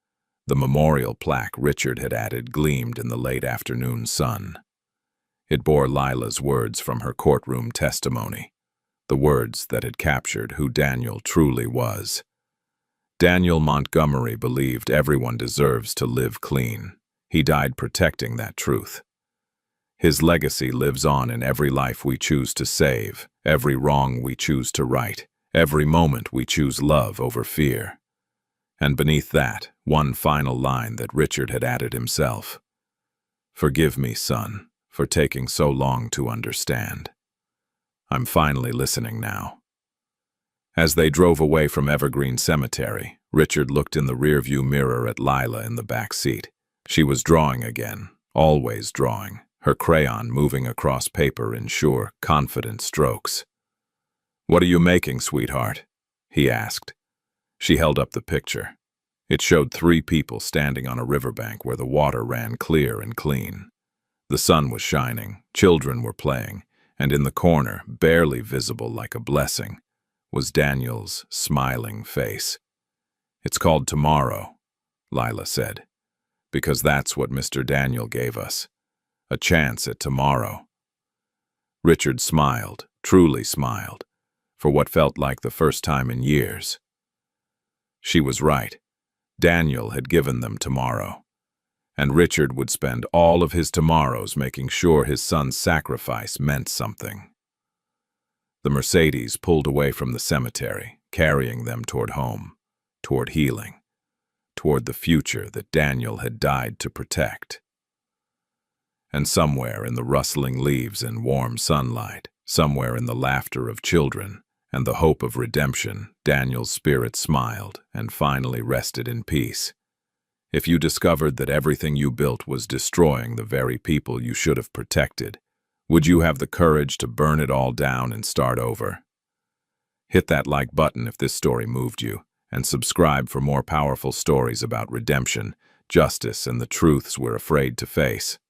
the memorial plaque Richard had added gleamed in the late afternoon sun. It bore Lila's words from her courtroom testimony, the words that had captured who Daniel truly was. Daniel Montgomery believed everyone deserves to live clean. He died protecting that truth. His legacy lives on in every life we choose to save, every wrong we choose to right, every moment we choose love over fear. And beneath that, one final line that Richard had added himself. "Forgive me, son, for taking so long to understand. I'm finally listening now." As they drove away from Evergreen Cemetery, Richard looked in the rearview mirror at Lila in the back seat. She was drawing again, always drawing, her crayon moving across paper in sure, confident strokes. "What are you making, sweetheart?" he asked. She held up the picture. It showed 3 people standing on a riverbank where the water ran clear and clean. The sun was shining, children were playing, and in the corner, barely visible like a blessing, was Daniel's smiling face. "It's called Tomorrow," Lila said, "because that's what Mr. Daniel gave us. A chance at tomorrow." Richard smiled, truly smiled, for what felt like the first time in years. She was right. Daniel had given them tomorrow, and Richard would spend all of his tomorrows making sure his son's sacrifice meant something. The Mercedes pulled away from the cemetery, carrying them toward home, toward healing, toward the future that Daniel had died to protect. And somewhere in the rustling leaves and warm sunlight, somewhere in the laughter of children and the hope of redemption, Daniel's spirit smiled and finally rested in peace. If you discovered that everything you built was destroying the very people you should have protected, would you have the courage to burn it all down and start over? Hit that like button if this story moved you, and subscribe for more powerful stories about redemption, justice, and the truths we're afraid to face.